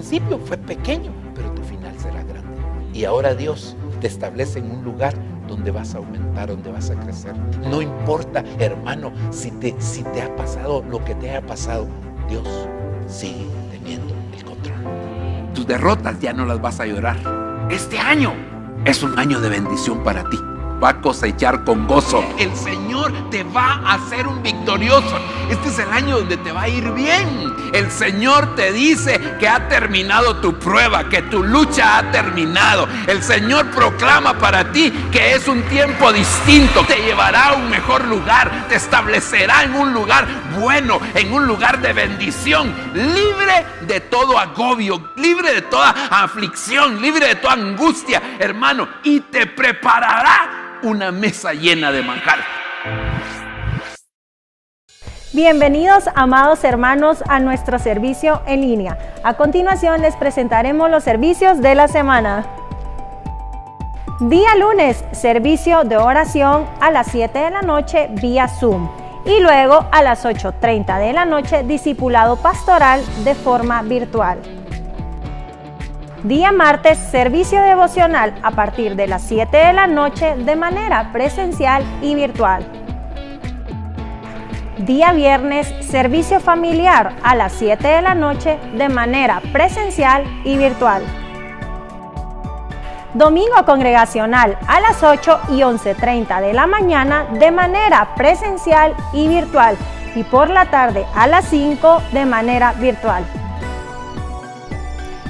principio fue pequeño, pero tu final será grande. Y ahora Dios te establece en un lugar donde vas a aumentar, donde vas a crecer. No importa, hermano, si te ha pasado lo que te haya pasado, Dios sigue teniendo el control. Tus derrotas ya no las vas a llorar. Este año es un año de bendición para ti. Va a cosechar con gozo. El Señor te va a hacer un victorioso. Este es el año donde te va a ir bien. El Señor te dice que ha terminado tu prueba, que tu lucha ha terminado. El Señor proclama para ti que es un tiempo distinto. Te llevará a un mejor lugar. Te establecerá en un lugar bueno, en un lugar de bendición, libre de todo agobio, libre de toda aflicción, libre de toda angustia, hermano. Y te preparará una mesa llena de manjar. Bienvenidos, amados hermanos, a nuestro servicio en línea. A continuación les presentaremos los servicios de la semana. Día lunes, servicio de oración a las 7 de la noche vía Zoom. Y luego a las 8:30 de la noche, discipulado pastoral de forma virtual. Día martes, servicio devocional a partir de las 7 de la noche de manera presencial y virtual. Día viernes, servicio familiar a las 7 de la noche de manera presencial y virtual. Domingo congregacional a las 8 y 11:30 de la mañana de manera presencial y virtual. Y por la tarde a las 5 de manera virtual.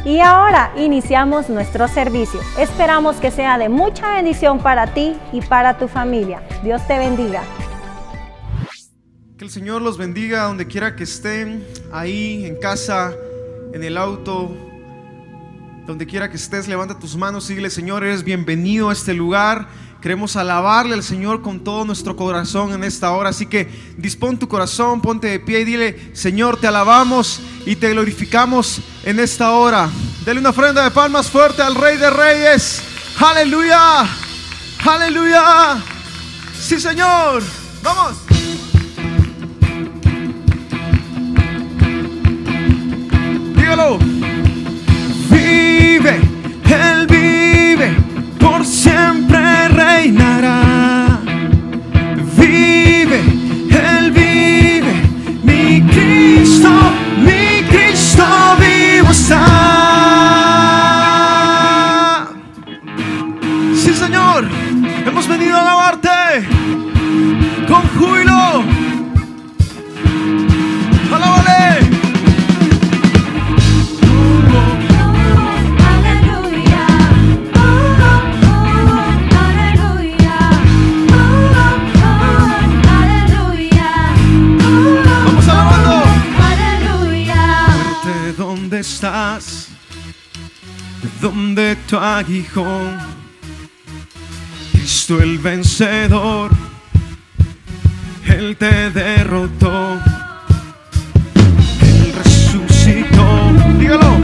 Y ahora iniciamos nuestro servicio. Esperamos que sea de mucha bendición para ti y para tu familia. Dios te bendiga. Que el Señor los bendiga donde quiera que estén, ahí en casa, en el auto, donde quiera que estés. Levanta tus manos y dile: Señor, eres bienvenido a este lugar. Queremos alabarle al Señor con todo nuestro corazón en esta hora. Así que dispón tu corazón, ponte de pie y dile: Señor, te alabamos y te glorificamos en esta hora. Dele una ofrenda de palmas fuerte al Rey de Reyes. ¡Aleluya! ¡Aleluya! ¡Sí, Señor! ¡Vamos! Dígalo. Vive, Él vive, por siempre reinará. Vive, Él vive, mi Cristo vivo está. Sí, Señor, hemos venido a alabarte con júbilo. Alábale. ¿Dónde estás? ¿Dónde tu aguijón? Cristo el vencedor, Él te derrotó, Él resucitó. Dígalo.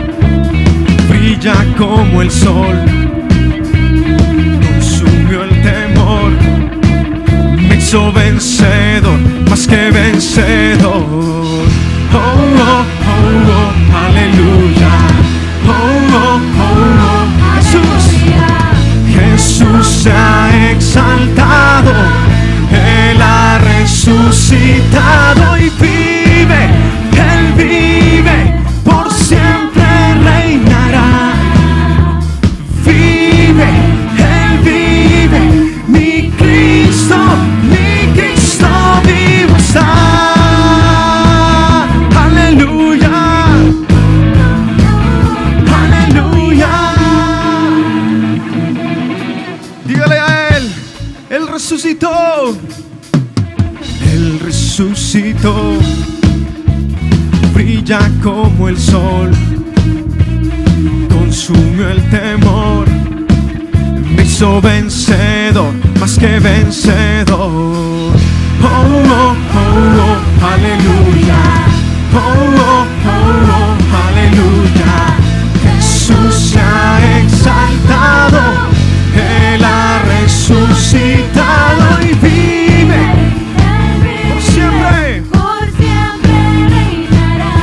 Brilla como el sol, consumió el temor, me hizo vencedor, más que vencedor. Oh, oh, oh, oh, aleluya. Oh, oh, oh, oh, Jesús se ha exaltado, Él ha resucitado y vive, Él vive, por siempre reinará. Vive, Él vive, mi Cristo vivo está. Resucitó, Él resucitó, brilla como el sol, consumió el temor, me hizo vencedor, más que vencedor. Oh, oh, oh, oh, aleluya. Oh, oh, oh, oh, aleluya. Jesús se ha exaltado, Él ha resucitado y vive, por siempre reinará.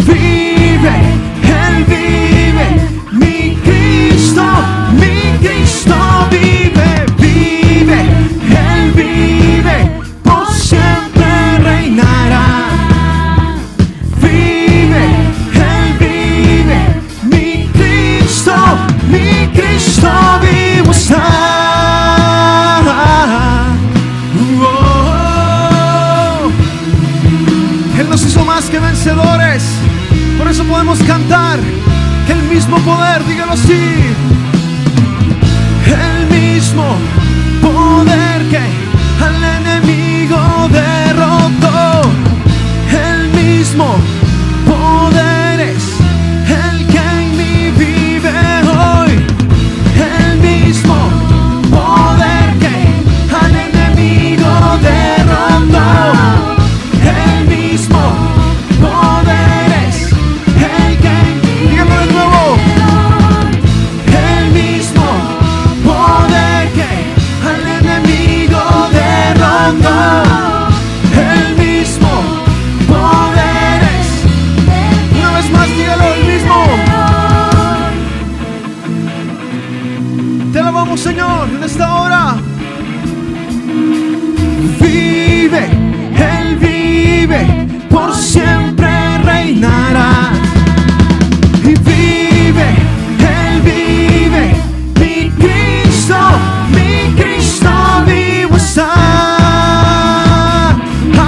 Vive, nos hizo más que vencedores. Por eso podemos cantar que el mismo poder, dígalo así, el mismo poder que al enemigo derrotó, el mismo poder es el que en mí vive hoy, el mismo poder que al enemigo derrotó, el mismo poder es el que en mí, dígalo de nuevo, el mismo poder que al enemigo derrotó, el mismo poder es, una vez más dígalo, el mismo. Te alabamos, Señor, en esta hora. Vive, Él vive, por siempre reinará. Y vive, Él vive, mi Cristo vivo está.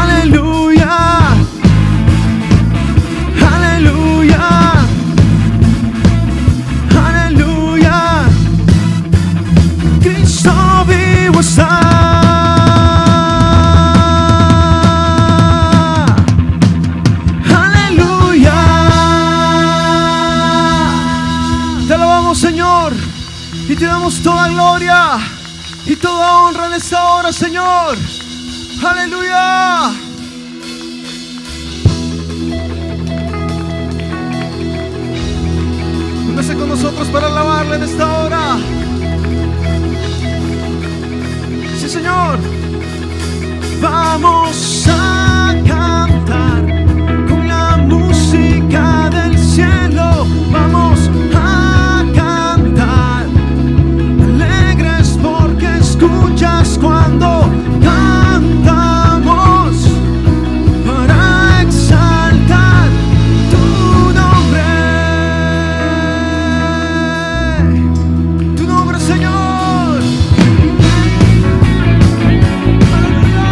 Aleluya, aleluya, aleluya. Cristo vivo está. Aleluya. Te alabamos, Señor, y te damos toda gloria y toda honra en esta hora, Señor. Aleluya. Únese con nosotros para alabarle en esta hora. Sí, Señor. Vamos a cantar con la música del cielo. Vamos a cantar alegres porque escuchas cuando cantamos para exaltar tu nombre, Señor. Aleluya.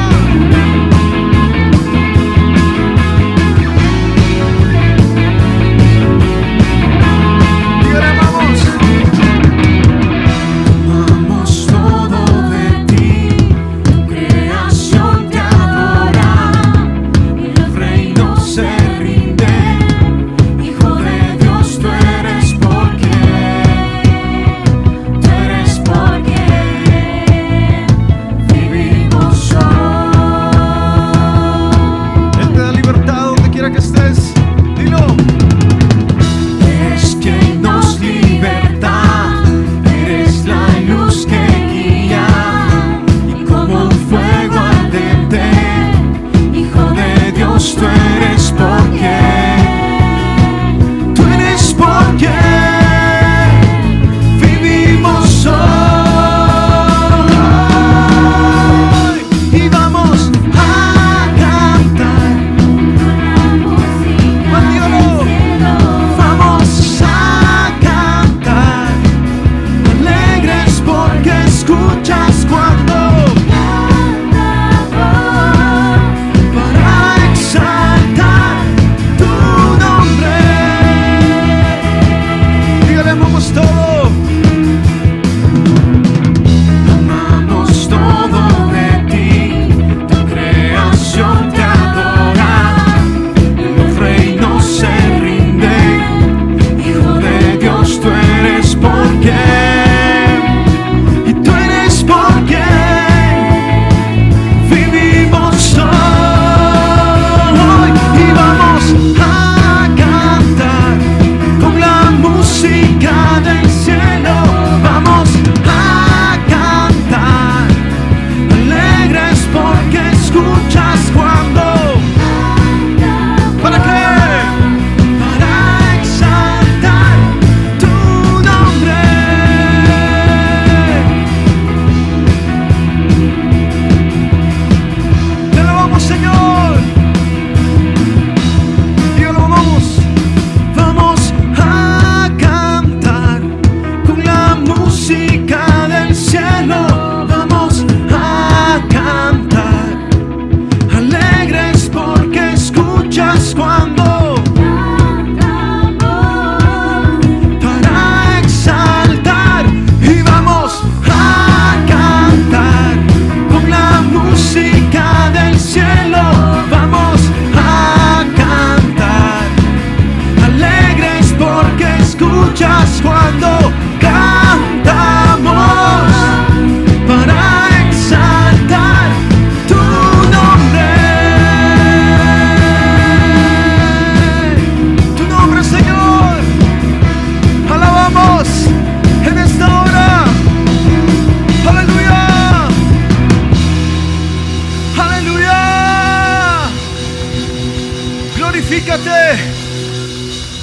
Glorifícate,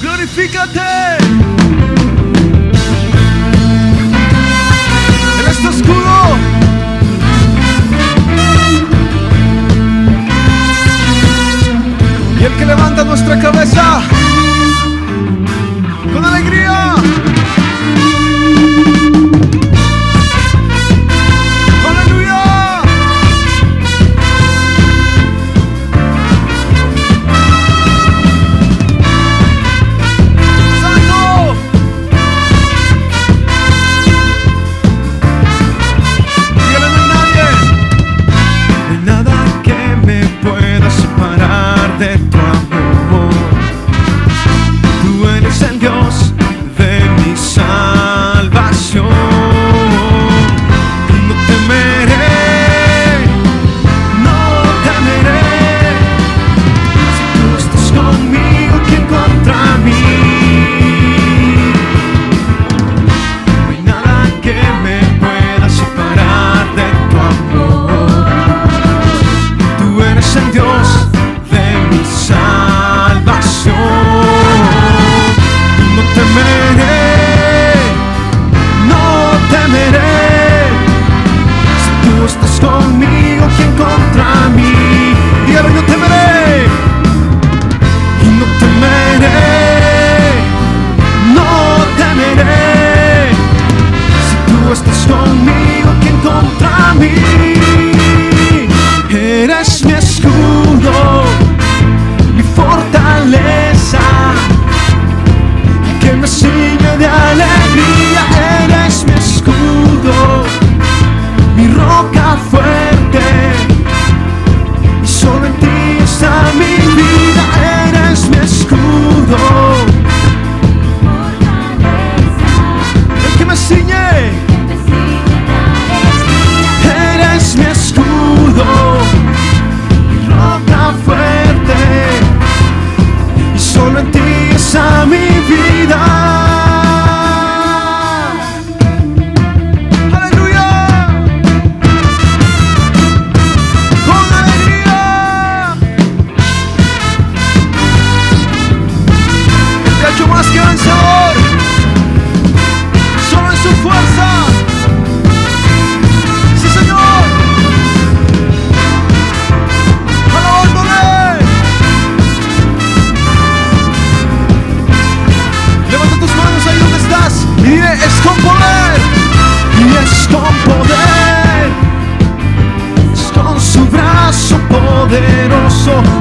glorifícate. Él es tu escudo. Y el que levanta nuestra cabeza con alegría.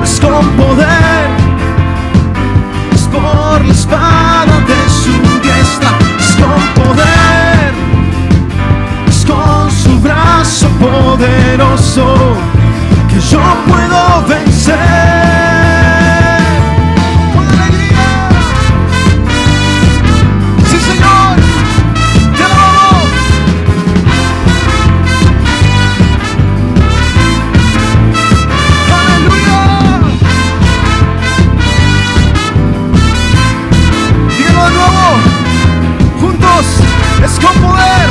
Es con poder, es por la espada de su diestra, es con poder, es con su brazo poderoso que yo puedo vencer. Con alegría, sí Señor, te alabo. Es con poder,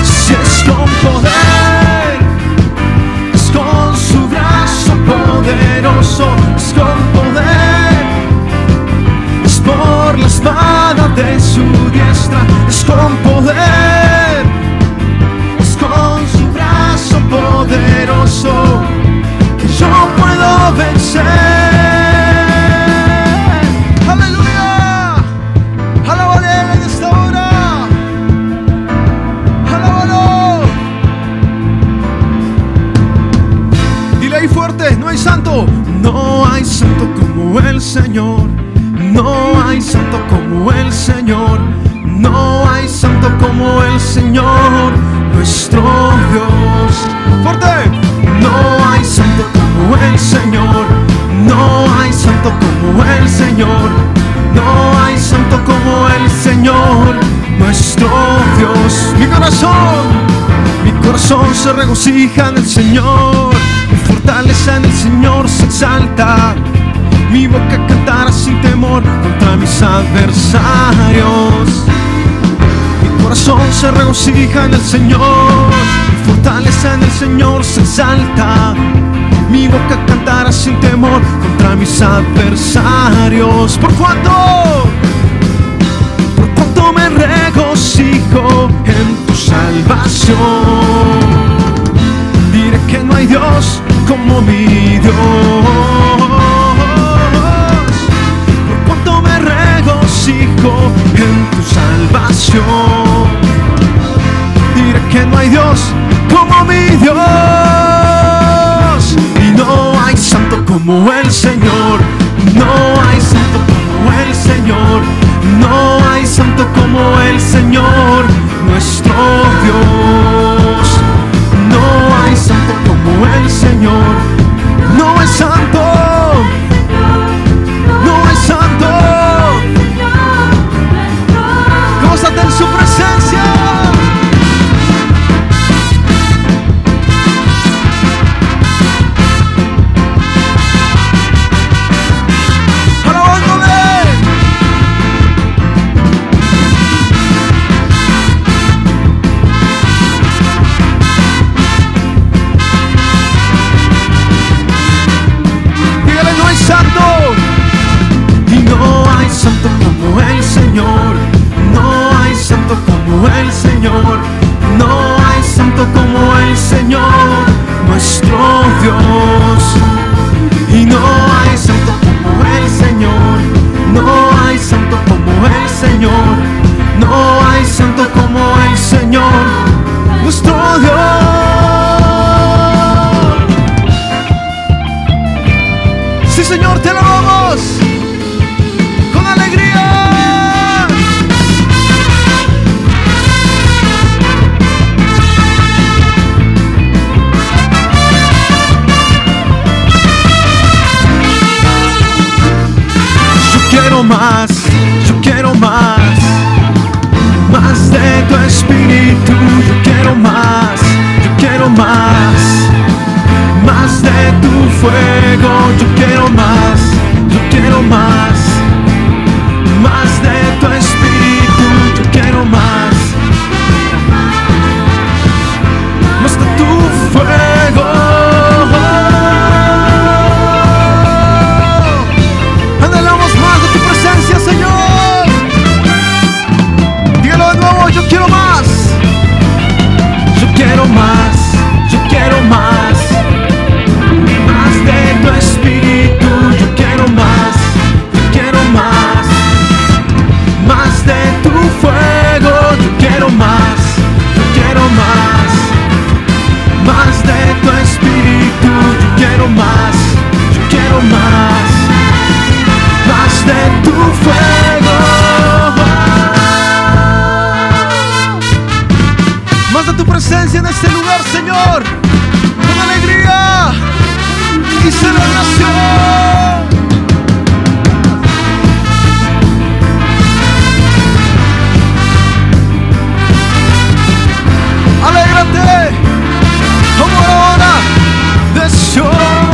si es con poder, es con su brazo poderoso, es con poder, es por la espada de su diestra, es con poder, es con su brazo poderoso que yo puedo vencer. No hay santo, no hay santo como el Señor, no hay santo como el Señor, no hay santo como el Señor, nuestro Dios. Fuerte, no hay santo como el Señor, no hay santo como el Señor, no hay santo como el Señor, nuestro Dios. Mi corazón se regocija en el Señor. Mi fortaleza en el Señor se exalta, mi boca cantará sin temor contra mis adversarios. Mi corazón se regocija en el Señor, mi fortaleza en el Señor se exalta, mi boca cantará sin Dios, por cuanto me regocijo en tu salvación. Diré que no hay Dios como mi Dios. Por cuanto me regocijo en tu salvación. Diré que no hay Dios como mi Dios. Y no hay santo como el Señor. No hay santo como el Señor. No hay santo como el Señor, nuestro Dios. No hay santo como el Señor. No hay santo. No hay santo. Gózate en su presencia. Santo como el Señor, no hay santo como el Señor, no hay santo como el Señor, nuestro Dios. Y no hay santo como el Señor, no hay santo como el Señor, no hay santo como el Señor, nuestro Dios. Sí, Señor, te alabamos. Más, yo quiero más de tu espíritu, yo quiero más de tu fuego, yo quiero más de tu espíritu, yo quiero más de tu fuego. Señor, dígalo de nuevo, yo quiero más, yo quiero más, yo quiero más de tu espíritu, yo quiero más de tu fuego, yo quiero más de tu espíritu, yo quiero más de tu fuego, más de tu presencia en este lugar, Señor, con alegría y celebración. Alégrate como hora de Sion.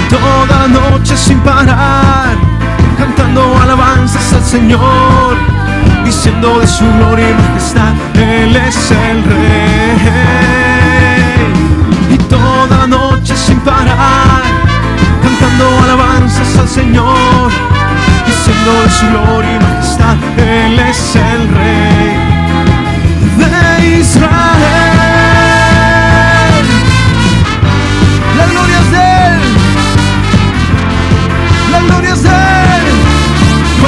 Toda noche sin parar, cantando alabanzas al Señor, diciendo de su gloria y majestad, Él es el Rey. Y toda noche sin parar, cantando alabanzas al Señor, diciendo de su gloria y majestad, Él es el Rey de Israel. La gloria es de Él. La gloria es de Él. Oh.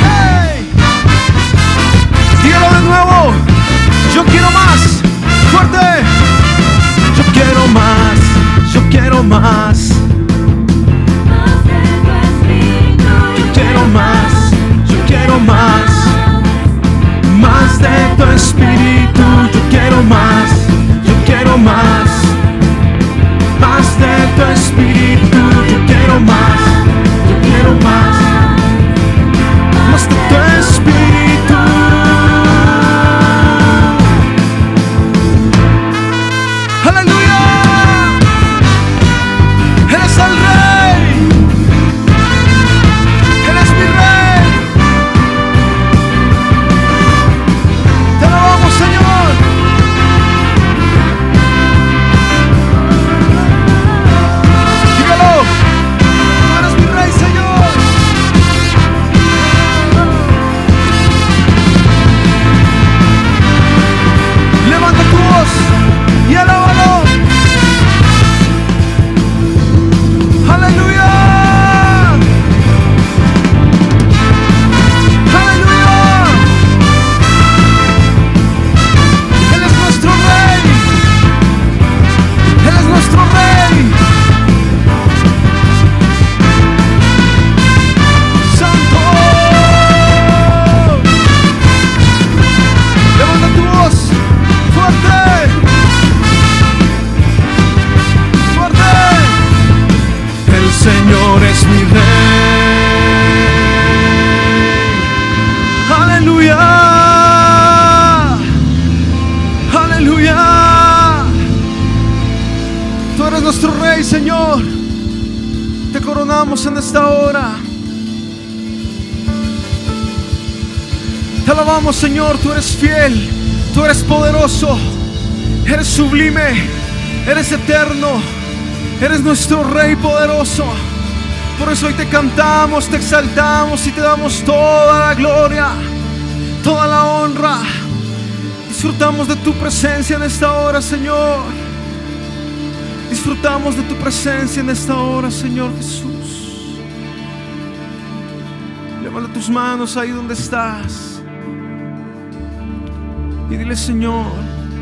Hey. Dígalo de nuevo. Yo quiero más. Fuerte. Yo quiero más. Yo quiero más. Yo quiero más. Yo quiero más. Más de tu espíritu, yo quiero más de tu espíritu, yo quiero más de tu espíritu. Aleluya. Aleluya. Tú eres nuestro Rey, Señor. Te coronamos en esta hora. Te alabamos, Señor. Tú eres fiel, tú eres poderoso, eres sublime, eres eterno, eres nuestro Rey poderoso. Por eso hoy te cantamos, te exaltamos y te damos toda la gloria, toda la honra. Disfrutamos de tu presencia en esta hora, Señor. Disfrutamos de tu presencia en esta hora, Señor Jesús. Levanta tus manos ahí donde estás y dile: Señor,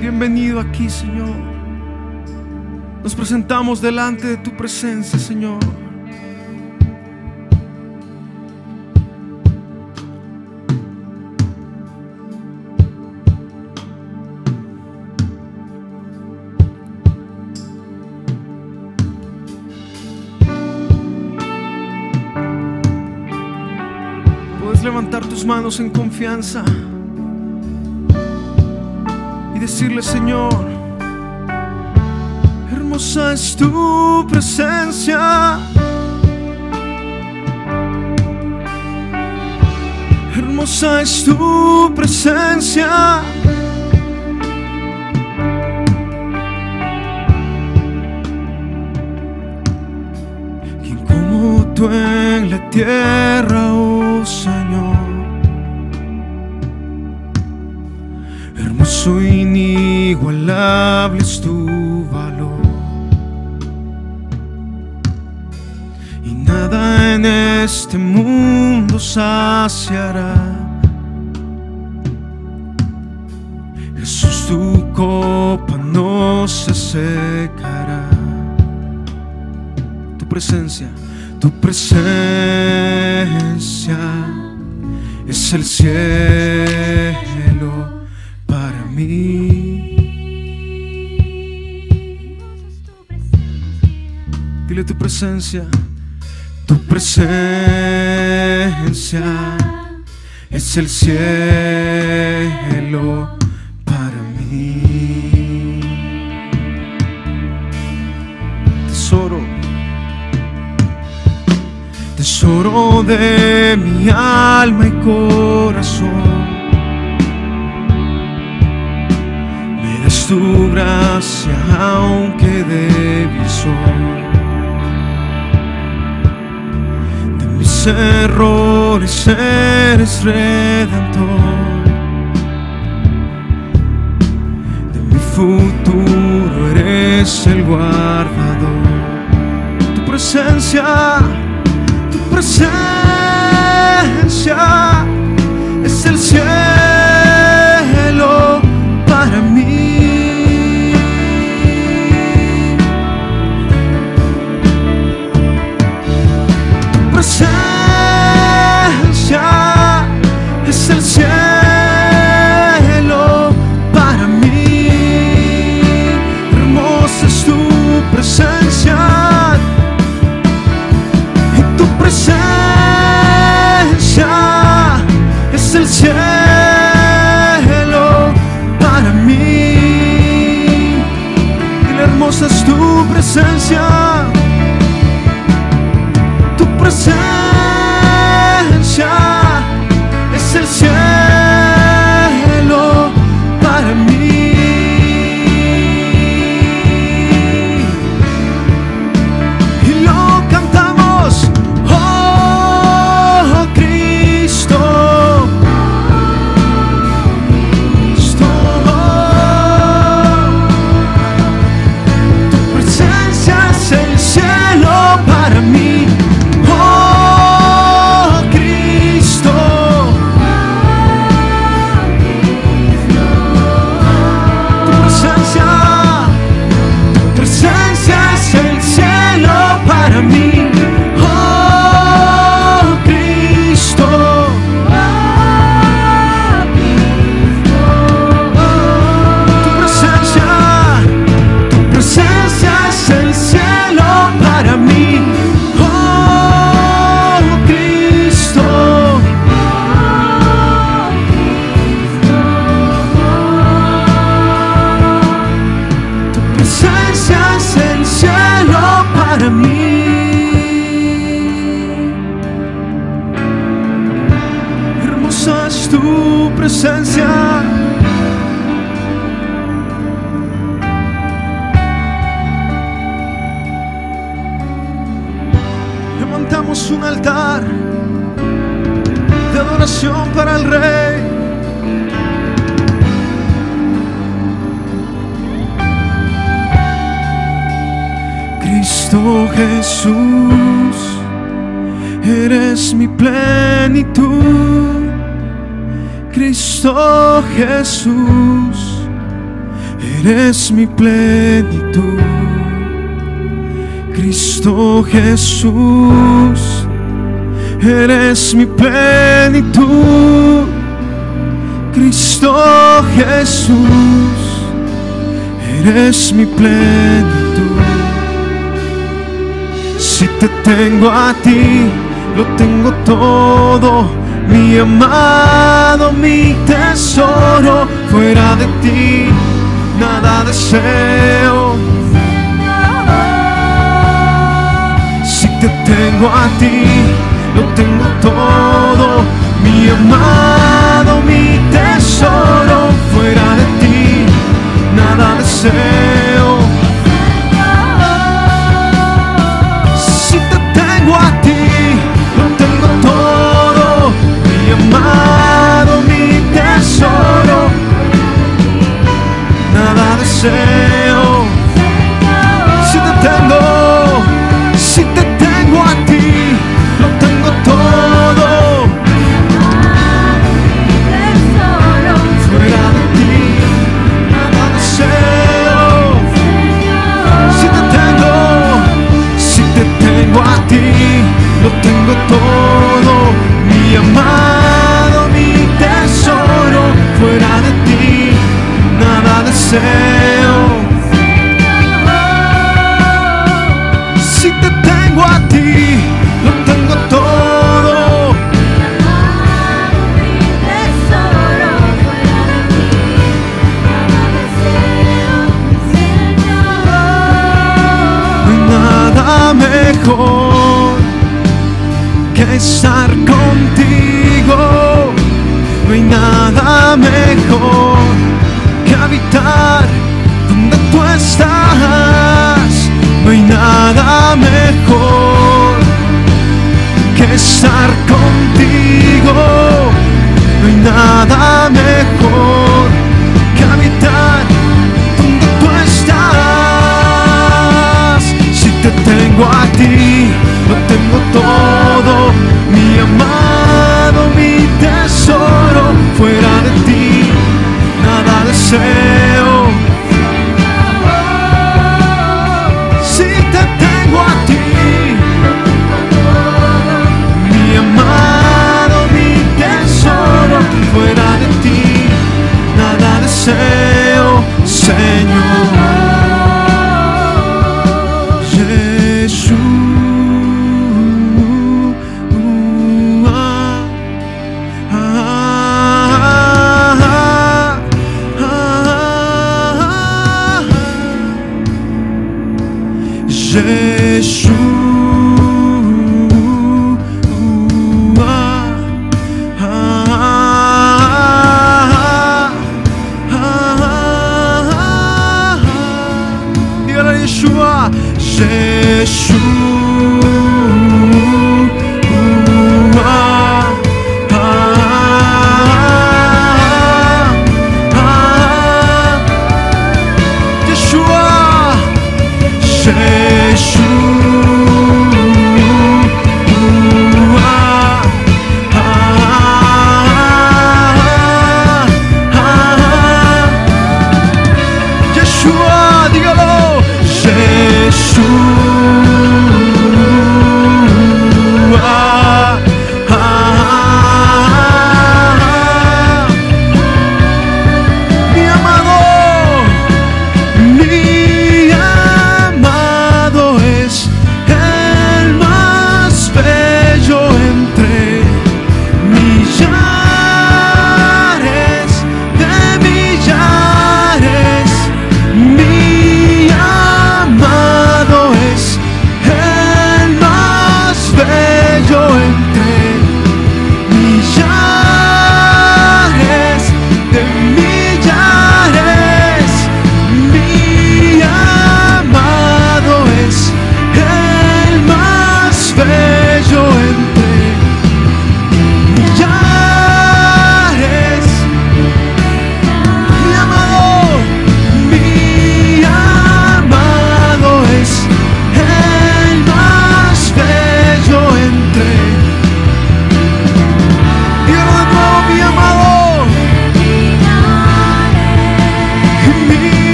bienvenido aquí, Señor. Nos presentamos delante de tu presencia, Señor. Levantar tus manos en confianza y decirle: Señor, hermosa es tu presencia, hermosa es tu presencia. ¿Quién como tú en la tierra, oh Señor? Hermoso, inigualable es tu valor, y nada en este mundo saciará. Jesús, tu copa no se secará. Tu presencia es el cielo para mí. Dile: tu presencia es el cielo para mí. Tesoro de mi alma y corazón, me das tu gracia aunque débil soy. De mis errores eres redentor, de mi futuro eres el guardador. Tu presencia es el cielo para mí. Tu presencia es el cielo para mí. Hermosa es tu presencia, es el cielo para mí. Y la hermosa es tu presencia, tu presencia es el cielo para mí. Say presencia. Levantamos un altar de adoración para el Rey. Cristo Jesús, eres mi plenitud. Cristo Jesús, eres mi plenitud. Cristo Jesús, eres mi plenitud. Cristo Jesús, eres mi plenitud. Si te tengo a ti, lo tengo todo, mi amado, mi tesoro. Fuera de ti, nada deseo. Si te tengo a ti, lo tengo todo, mi amado, mi tesoro. Fuera de ti, nada deseo. Si te tengo a ti, lo tengo todo, mi amado, mi tesoro. Nada deseo. Si te tengo a ti, lo tengo todo. Fuera de ti, nada deseo. Si te tengo a ti, lo tengo todo, mi amado, mi tesoro. Fuera de ti, nada deseo. Si te tengo a ti, lo tengo todo. No hay nada mejor que estar contigo. No hay nada mejor que habitar donde tú estás. No hay nada mejor que estar contigo. No hay nada mejor que habitar donde tú estás. Si te tengo a ti, lo tengo todo, mi amado, mi tesoro. Fuera de ti, nada deseo. Si te tengo a ti, mi amado, mi tesoro. Fuera de ti, nada deseo, Señor. Jesús. Dígale a Yeshua, Mi amado es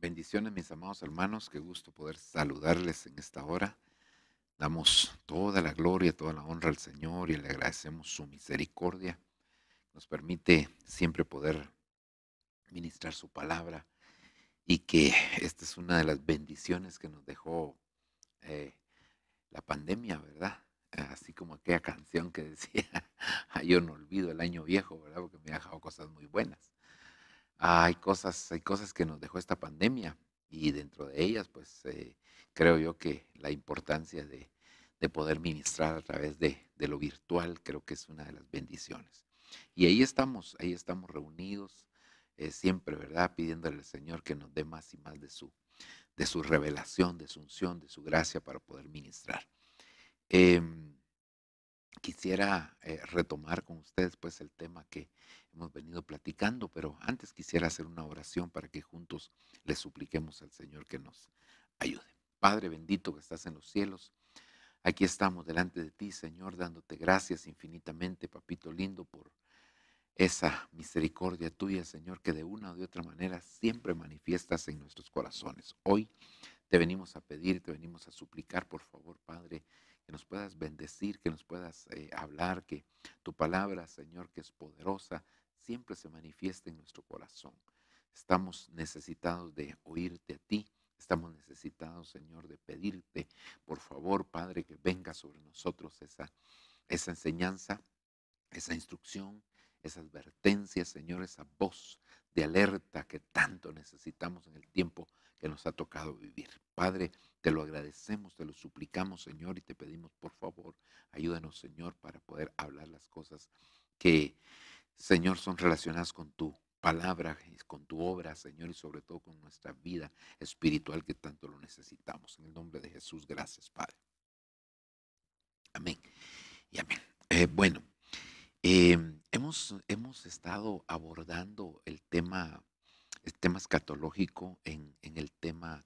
Bendiciones, mis amados hermanos, qué gusto poder saludarles en esta hora. Damos toda la gloria, toda la honra al Señor y le agradecemos su misericordia. Nos permite siempre poder ministrar su palabra y que esta es una de las bendiciones que nos dejó la pandemia, ¿verdad? Así como aquella canción que decía, yo no olvido el año viejo, ¿verdad? Porque me ha dejado cosas muy buenas. Hay cosas que nos dejó esta pandemia y dentro de ellas, pues creo yo que la importancia de poder ministrar a través de lo virtual, creo que es una de las bendiciones. Y ahí estamos reunidos siempre, ¿verdad? Pidiéndole al Señor que nos dé más y más de su revelación, de su unción, de su gracia para poder ministrar. Quisiera retomar con ustedes pues el tema que hemos venido platicando, pero antes quisiera hacer una oración para que juntos le supliquemos al Señor que nos ayude. Padre bendito que estás en los cielos, aquí estamos delante de ti, Señor, dándote gracias infinitamente, papito lindo, por esa misericordia tuya, Señor, que de una o de otra manera siempre manifiestas en nuestros corazones. Hoy te venimos a pedir, te venimos a suplicar, por favor, Padre, que nos puedas bendecir, que nos puedas hablar, que tu palabra, Señor, que es poderosa, siempre se manifieste en nuestro corazón. Estamos necesitados de oírte a ti, estamos necesitados, Señor, de pedirte, por favor, Padre, que venga sobre nosotros esa enseñanza, esa instrucción, esa advertencia, Señor, esa voz de alerta que tanto necesitamos en el tiempo que nos ha tocado vivir. Padre, te lo agradecemos, te lo suplicamos, Señor, y te pedimos, por favor, ayúdanos, Señor, para poder hablar las cosas que, Señor, son relacionadas con tu palabra, con tu obra, Señor, y sobre todo con nuestra vida espiritual que tanto lo necesitamos. En el nombre de Jesús, gracias, Padre. Amén y amén. Bueno, hemos estado abordando el tema escatológico en el tema,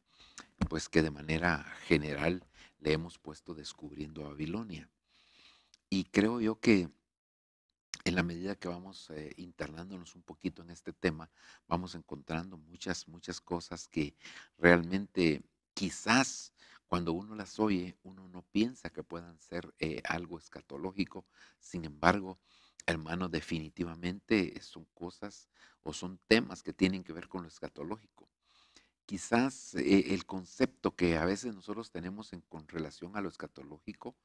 pues que de manera general le hemos puesto Descubriendo Babilonia. Y creo yo que en la medida que vamos internándonos un poquito en este tema, vamos encontrando muchas cosas que realmente quizás cuando uno las oye, uno no piensa que puedan ser algo escatológico. Sin embargo, hermanos, definitivamente son cosas o son temas que tienen que ver con lo escatológico. Quizás el concepto que a veces nosotros tenemos con relación a lo escatológico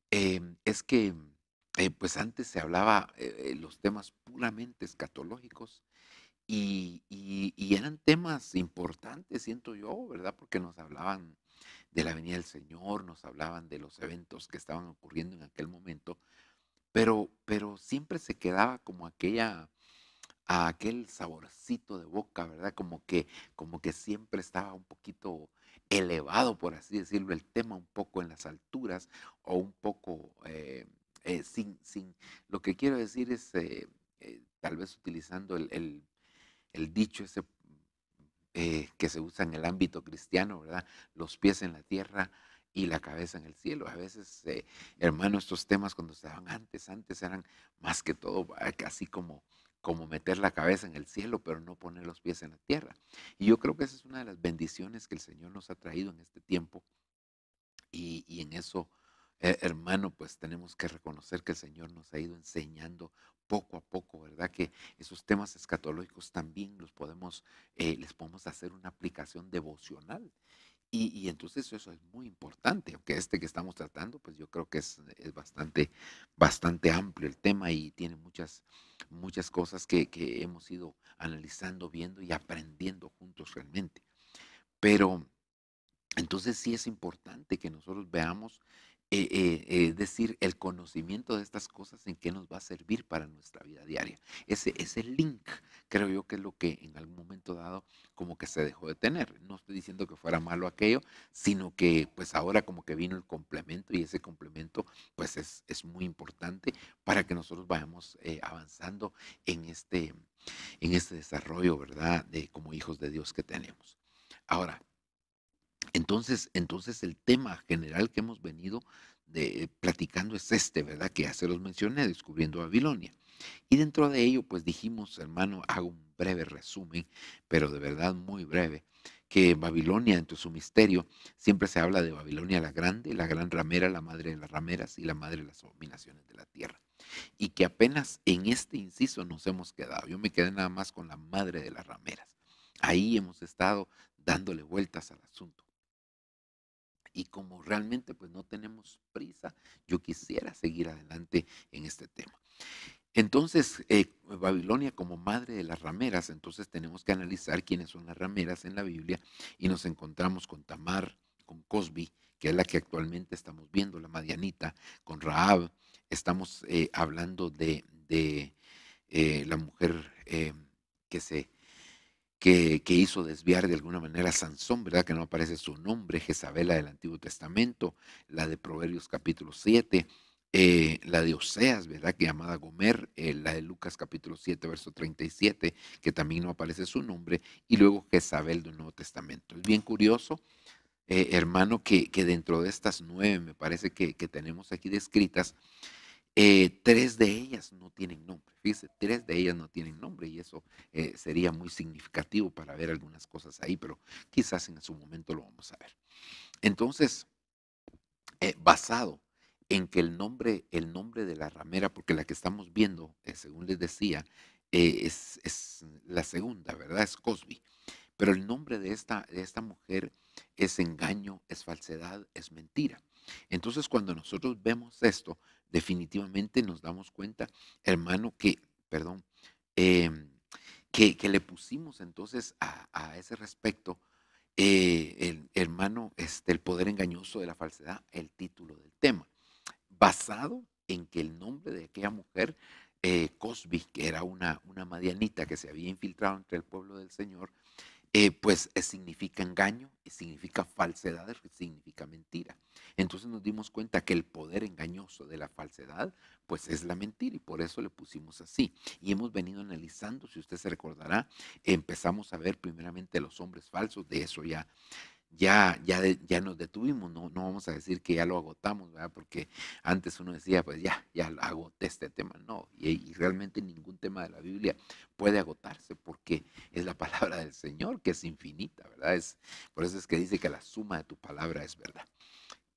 es que pues antes se hablaba los temas puramente escatológicos y eran temas importantes, siento yo, ¿verdad? Porque nos hablaban de la venida del Señor, nos hablaban de los eventos que estaban ocurriendo en aquel momento, pero siempre se quedaba como aquel saborcito de boca, ¿verdad? Como que siempre estaba un poquito elevado, por así decirlo, el tema un poco en las alturas o un poco sin, lo que quiero decir es tal vez utilizando el dicho ese que se usa en el ámbito cristiano, ¿verdad? Los pies en la tierra y la cabeza en el cielo. A veces, hermano, estos temas cuando se daban antes eran más que todo casi como meter la cabeza en el cielo, pero no poner los pies en la tierra. Y yo creo que esa es una de las bendiciones que el Señor nos ha traído en este tiempo. Y en eso, hermano, pues tenemos que reconocer que el Señor nos ha ido enseñando poco a poco, ¿verdad? Que esos temas escatológicos también les podemos hacer una aplicación devocional. Y entonces eso es muy importante, aunque que estamos tratando, pues yo creo que es bastante amplio el tema y tiene muchas cosas que hemos ido analizando, viendo y aprendiendo juntos realmente. Pero entonces sí es importante que nosotros veamos, es decir, el conocimiento de estas cosas en qué nos va a servir para nuestra vida diaria. Ese link creo yo que es lo que en algún momento dado como que se dejó de tener. No estoy diciendo que fuera malo aquello, sino que pues ahora como que vino el complemento y ese complemento pues es muy importante para que nosotros vayamos avanzando en este desarrollo, ¿verdad? Como hijos de Dios que tenemos. Ahora, Entonces el tema general que hemos venido platicando es este, ¿verdad? Que ya se los mencioné, descubriendo Babilonia. Y dentro de ello, pues dijimos, hermano, hago un breve resumen, pero de verdad muy breve, que Babilonia, dentro de su misterio, siempre se habla de Babilonia la grande, la gran ramera, la madre de las rameras y la madre de las abominaciones de la tierra. Y que apenas en este inciso nos hemos quedado. Yo me quedé nada más con la madre de las rameras. Ahí hemos estado dándole vueltas al asunto. Y como realmente pues no tenemos prisa, yo quisiera seguir adelante en este tema. Entonces, Babilonia como madre de las rameras, entonces tenemos que analizar quiénes son las rameras en la Biblia y nos encontramos con Tamar, con Cosbi, que es la que actualmente estamos viendo, la Madianita, con Rahab, estamos hablando de la mujer que hizo desviar de alguna manera a Sansón, ¿verdad? Que no aparece su nombre, Jezabel, la del Antiguo Testamento, la de Proverbios capítulo 7, la de Oseas, ¿verdad? Que llamada Gomer, la de Lucas capítulo 7, verso 37, que también no aparece su nombre, y luego Jezabel del Nuevo Testamento. Es bien curioso, hermano, que dentro de estas 9, me parece que tenemos aquí descritas, 3 de ellas no tienen nombre. Fíjese, 3 de ellas no tienen nombre y eso sería muy significativo para ver algunas cosas ahí, pero quizás en su momento lo vamos a ver. Entonces, basado en que el nombre de la ramera, porque la que estamos viendo, según les decía, es la segunda, ¿verdad? Es Cosbi. Pero el nombre de esta mujer es engaño, es falsedad, es mentira. Entonces, cuando nosotros vemos esto, definitivamente nos damos cuenta, hermano, que le pusimos entonces a ese respecto, hermano, el poder engañoso de la falsedad, el título del tema, basado en que el nombre de aquella mujer, Cosbi, que era una madianita que se había infiltrado entre el pueblo del Señor, pues significa engaño, significa falsedad, significa mentira. Entonces nos dimos cuenta que el poder engañoso de la falsedad, pues es la mentira y por eso le pusimos así. Y hemos venido analizando, si usted se recordará, empezamos a ver primeramente los hombres falsos, de eso ya nos detuvimos, no vamos a decir que ya lo agotamos, ¿verdad? Porque antes uno decía, pues ya agoté este tema, no, y realmente ningún tema de la Biblia puede agotarse porque es la palabra del Señor que es infinita, ¿verdad? Por eso es que dice que la suma de tu palabra es verdad.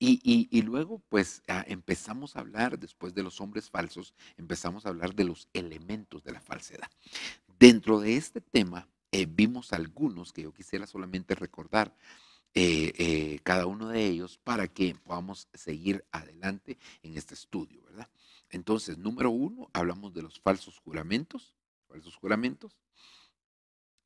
Y luego, pues, empezamos a hablar, después de los hombres falsos, empezamos a hablar de los elementos de la falsedad. Dentro de este tema, vimos algunos que yo quisiera solamente recordar, cada uno de ellos para que podamos seguir adelante en este estudio, ¿verdad? Entonces, número 1, hablamos de los falsos juramentos.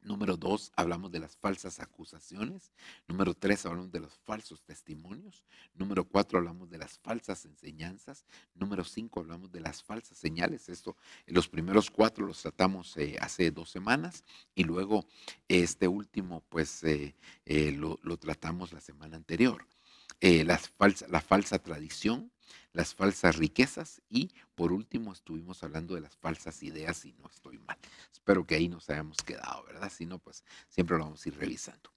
Número 2, hablamos de las falsas acusaciones. Número 3, hablamos de los falsos testimonios. Número 4, hablamos de las falsas enseñanzas. Número 5, hablamos de las falsas señales. Esto, los primeros 4 los tratamos hace 2 semanas y luego este último pues lo tratamos la semana anterior. La falsa tradición, las falsas riquezas y por último estuvimos hablando de las falsas ideas y no estoy mal. Espero que ahí nos hayamos quedado, ¿verdad? Si no, pues siempre lo vamos a ir revisando.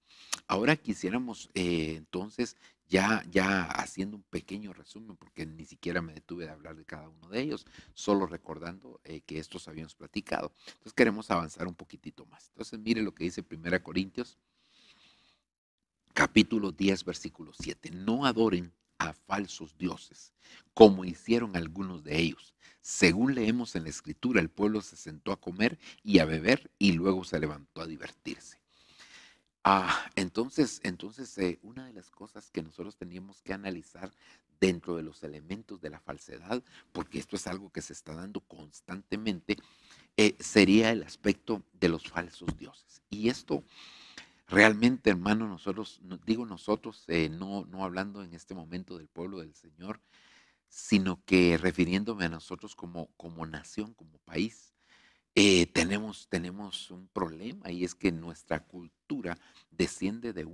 Ahora quisiéramos entonces ya haciendo un pequeño resumen porque ni siquiera me detuve de hablar de cada uno de ellos, solo recordando que estos habíamos platicado. Entonces queremos avanzar un poquitito más. Entonces mire lo que dice 1 Corintios capítulo 10, versículo 7. No adoren a falsos dioses, como hicieron algunos de ellos. Según leemos en la Escritura, el pueblo se sentó a comer y a beber y luego se levantó a divertirse. Entonces, una de las cosas que nosotros teníamos que analizar dentro de los elementos de la falsedad, porque esto es algo que se está dando constantemente, sería el aspecto de los falsos dioses. Y esto realmente, hermano, nosotros, no hablando en este momento del pueblo del Señor, sino que refiriéndome a nosotros como nación, como país, tenemos un problema y es que nuestra cultura desciende de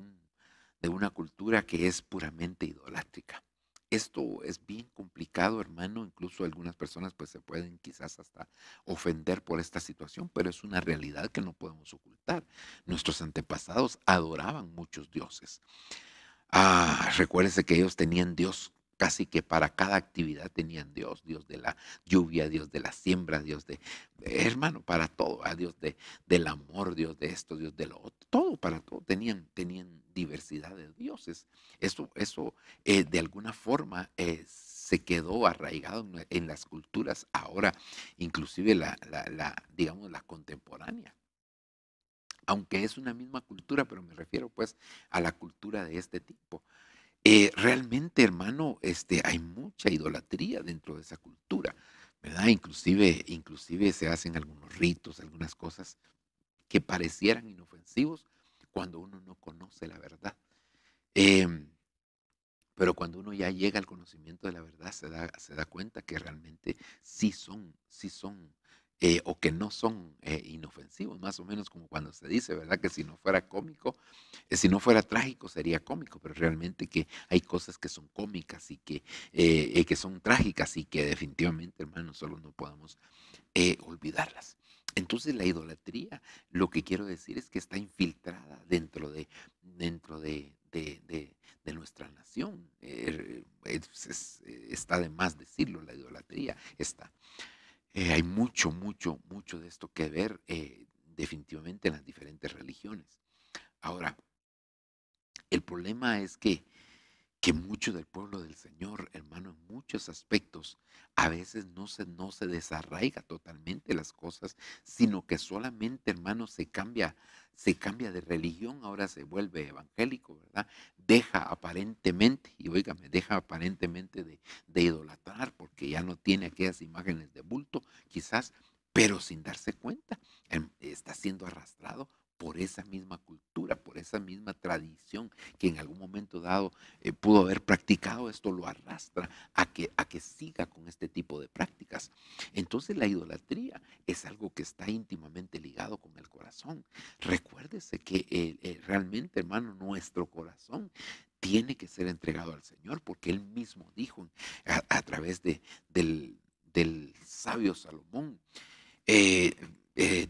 una cultura que es puramente idolátrica. Esto es bien complicado, hermano, incluso algunas personas pues se pueden quizás hasta ofender por esta situación, pero es una realidad que no podemos ocultar. Nuestros antepasados adoraban muchos dioses. Recuérdese que ellos tenían Dios casi que para cada actividad tenían Dios, Dios de la lluvia, Dios de la siembra, Dios hermano, para todo, Dios del amor, Dios de esto, Dios de lo otro, todo para todo, tenían diversidad de dioses. Eso de alguna forma se quedó arraigado en las culturas ahora, inclusive digamos, la contemporánea. Aunque es una misma cultura, pero me refiero pues a la cultura de este tipo. Realmente, hermano, hay mucha idolatría dentro de esa cultura, ¿verdad? Inclusive se hacen algunos ritos, algunas cosas que parecieran inofensivos cuando uno no conoce la verdad. Pero cuando uno ya llega al conocimiento de la verdad, se da cuenta que realmente sí son, o que no son inofensivos, más o menos como cuando se dice, ¿verdad? Que si no fuera cómico, si no fuera trágico sería cómico, pero realmente que hay cosas que son cómicas y que son trágicas y que definitivamente, hermanos, solo no podemos olvidarlas. Entonces la idolatría, lo que quiero decir es que está infiltrada dentro de nuestra nación. Está de más decirlo, la idolatría está. Hay mucho de esto que ver definitivamente en las diferentes religiones. Ahora, el problema es que mucho del pueblo del Señor, hermano, en muchos aspectos, a veces no se desarraiga totalmente las cosas, sino que solamente, hermano, se cambia de religión, ahora se vuelve evangélico, ¿verdad? Deja aparentemente de idolatrar, porque ya no tiene aquellas imágenes de bulto, quizás, pero sin darse cuenta, está siendo arrastrado por esa misma cultura, por esa misma tradición que en algún momento dado pudo haber practicado. Esto lo arrastra a que siga con este tipo de prácticas. Entonces la idolatría es algo que está íntimamente ligado con el corazón. Recuérdese que realmente, hermano, nuestro corazón tiene que ser entregado al Señor, porque Él mismo dijo a través del sabio Salomón,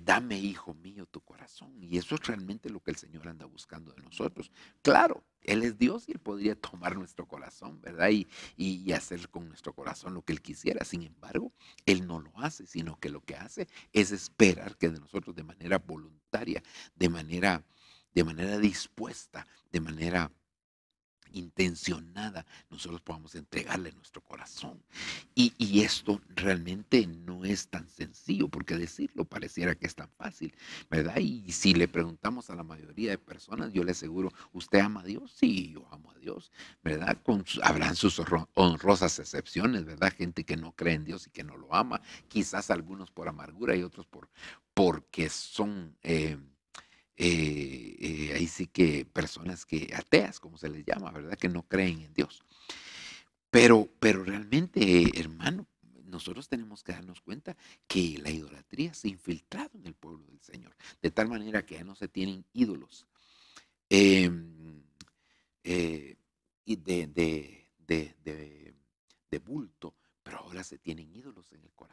dame, hijo mío, tu corazón. Y eso es realmente lo que el Señor anda buscando de nosotros. Claro, Él es Dios y Él podría tomar nuestro corazón, ¿verdad? Y hacer con nuestro corazón lo que Él quisiera. Sin embargo, Él no lo hace, sino que lo que hace es esperar que de nosotros de manera voluntaria, de manera dispuesta, de manera intencionada, nosotros podamos entregarle nuestro corazón. Y esto realmente no es tan sencillo, porque decirlo pareciera que es tan fácil, ¿verdad? Y si le preguntamos a la mayoría de personas, yo le aseguro, ¿usted ama a Dios? Sí, yo amo a Dios, ¿verdad? Habrán sus honrosas excepciones, ¿verdad? Gente que no cree en Dios y que no lo ama, quizás algunos por amargura y otros porque son ahí sí que personas que ateas, como se les llama, ¿verdad? Que no creen en Dios. Pero realmente, hermano, nosotros tenemos que darnos cuenta que la idolatría se ha infiltrado en el pueblo del Señor, de tal manera que ya no se tienen ídolos y de bulto, pero ahora se tienen ídolos en el corazón.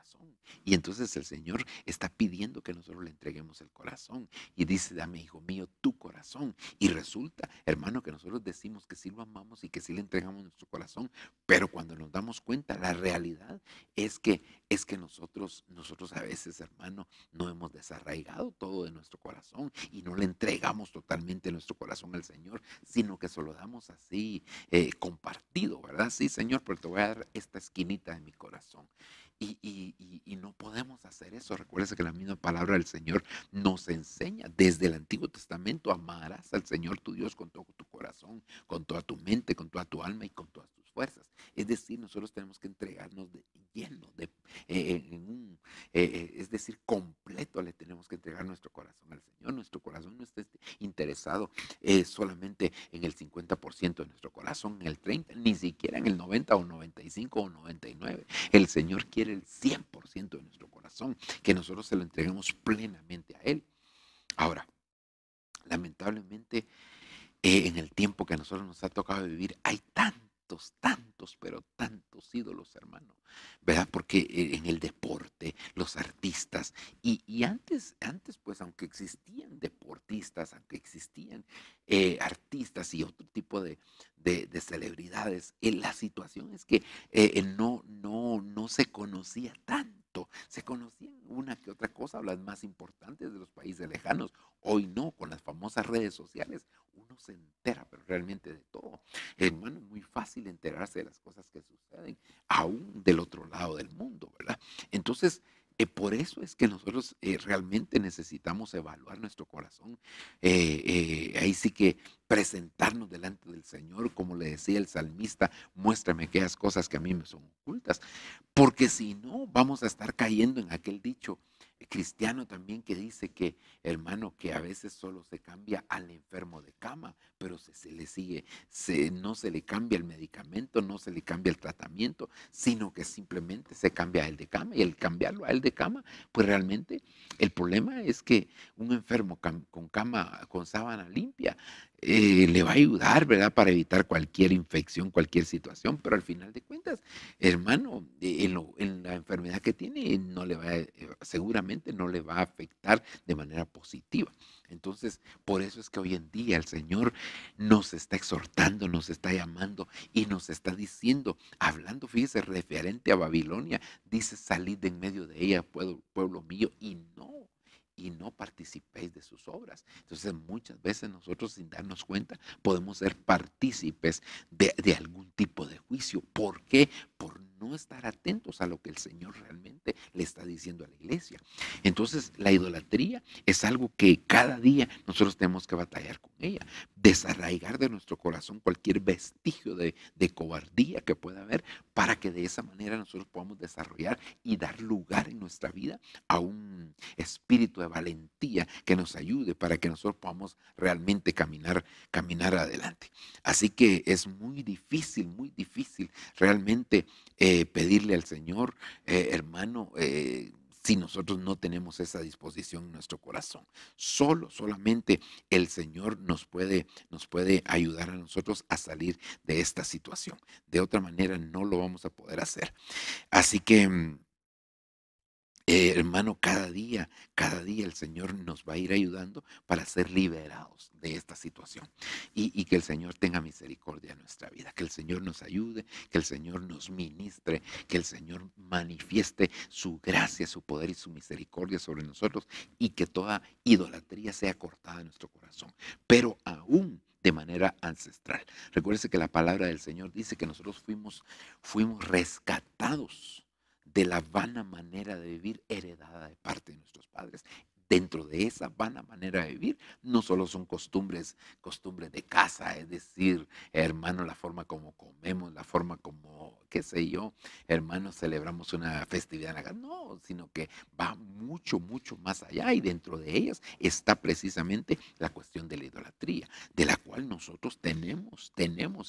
Y entonces el Señor está pidiendo que nosotros le entreguemos el corazón. Y dice, dame, hijo mío, tu corazón. Y resulta, hermano, que nosotros decimos que sí lo amamos y que sí le entregamos nuestro corazón. Pero cuando nos damos cuenta, la realidad es que nosotros a veces, hermano, no hemos desarraigado todo de nuestro corazón y no le entregamos totalmente nuestro corazón al Señor, sino que se lo damos así compartido, ¿verdad? Sí, Señor, pero te voy a dar esta esquinita de mi corazón. Y no podemos hacer eso. Recuerda que la misma palabra del Señor nos enseña desde el Antiguo Testamento: amarás al Señor tu Dios con todo tu corazón, con toda tu mente, con toda tu alma y con todas tus fuerzas. Es decir, nosotros tenemos que entregarnos de lleno, es decir, completo le tenemos que entregar nuestro corazón al Señor. Nuestro corazón no está interesado solamente en el 50% de nuestro corazón, en el 30%, ni siquiera en el 90 o 95 o 99. El Señor quiere el 100% de nuestro corazón, que nosotros se lo entreguemos plenamente a Él. Ahora, lamentablemente, en el tiempo que a nosotros nos ha tocado vivir, hay tantos pero tantos ídolos, hermano, ¿verdad? Porque en el deporte, los artistas, y antes pues, aunque existían deportistas, aunque existían artistas y otro tipo de celebridades, la situación es que no se conocía tanto, se conocían una que otra cosa, las más importantes de los países lejanos. Hoy no, con las famosas redes sociales, uno se entera, pero realmente de todo. Hermano, es muy fácil enterarse de las cosas que suceden, aún del otro lado del mundo, ¿verdad? Entonces, por eso es que nosotros realmente necesitamos evaluar nuestro corazón. Ahí sí que presentarnos delante del Señor, como le decía el salmista, muéstrame aquellas cosas que a mí me son ocultas, porque si no, vamos a estar cayendo en aquel dicho cristiano también que dice que, hermano, que a veces solo se cambia al enfermo de cama, pero se le sigue, no se le cambia el medicamento, no se le cambia el tratamiento, sino que simplemente se cambia a él de cama, y el cambiarlo a él de cama, pues realmente el problema es que un enfermo con cama, con sábana limpia, le va a ayudar, ¿verdad? Para evitar cualquier infección, cualquier situación, pero al final de cuentas, hermano, en la enfermedad que tiene, no le va seguramente no le va a afectar de manera positiva. Entonces, por eso es que hoy en día el Señor nos está exhortando, nos está llamando y nos está diciendo, hablando, fíjese, referente a Babilonia, dice, salid de en medio de ella, pueblo mío, y no participéis de sus obras. Entonces muchas veces nosotros, sin darnos cuenta, podemos ser partícipes de algún tipo de juicio. ¿Por qué? Por no estar atentos a lo que el Señor realmente le está diciendo a la iglesia. Entonces la idolatría es algo que cada día nosotros tenemos que batallar con ella, desarraigar de nuestro corazón cualquier vestigio de cobardía que pueda haber, para que de esa manera nosotros podamos desarrollar y dar lugar en nuestra vida a un espíritu de valentía que nos ayude para que nosotros podamos realmente caminar adelante. Así que es muy difícil realmente pedirle al Señor, hermano, si nosotros no tenemos esa disposición en nuestro corazón. Solamente el Señor nos puede ayudar a nosotros a salir de esta situación. De otra manera no lo vamos a poder hacer. Así que hermano, cada día el Señor nos va a ir ayudando para ser liberados de esta situación, y que el Señor tenga misericordia en nuestra vida, que el Señor nos ayude, que el Señor nos ministre, que el Señor manifieste su gracia, su poder y su misericordia sobre nosotros, y que toda idolatría sea cortada de nuestro corazón, pero aún de manera ancestral. Recuérdese que la palabra del Señor dice que nosotros fuimos rescatados de la vana manera de vivir heredada de parte de nuestros padres. Dentro de esa vana manera de vivir, no solo son costumbres de casa, es decir, hermano, la forma como comemos, la forma como, qué sé yo, hermano, celebramos una festividad en la casa, no, sino que va mucho más allá, y dentro de ellas está precisamente la cuestión de la idolatría, de la cual nosotros tenemos,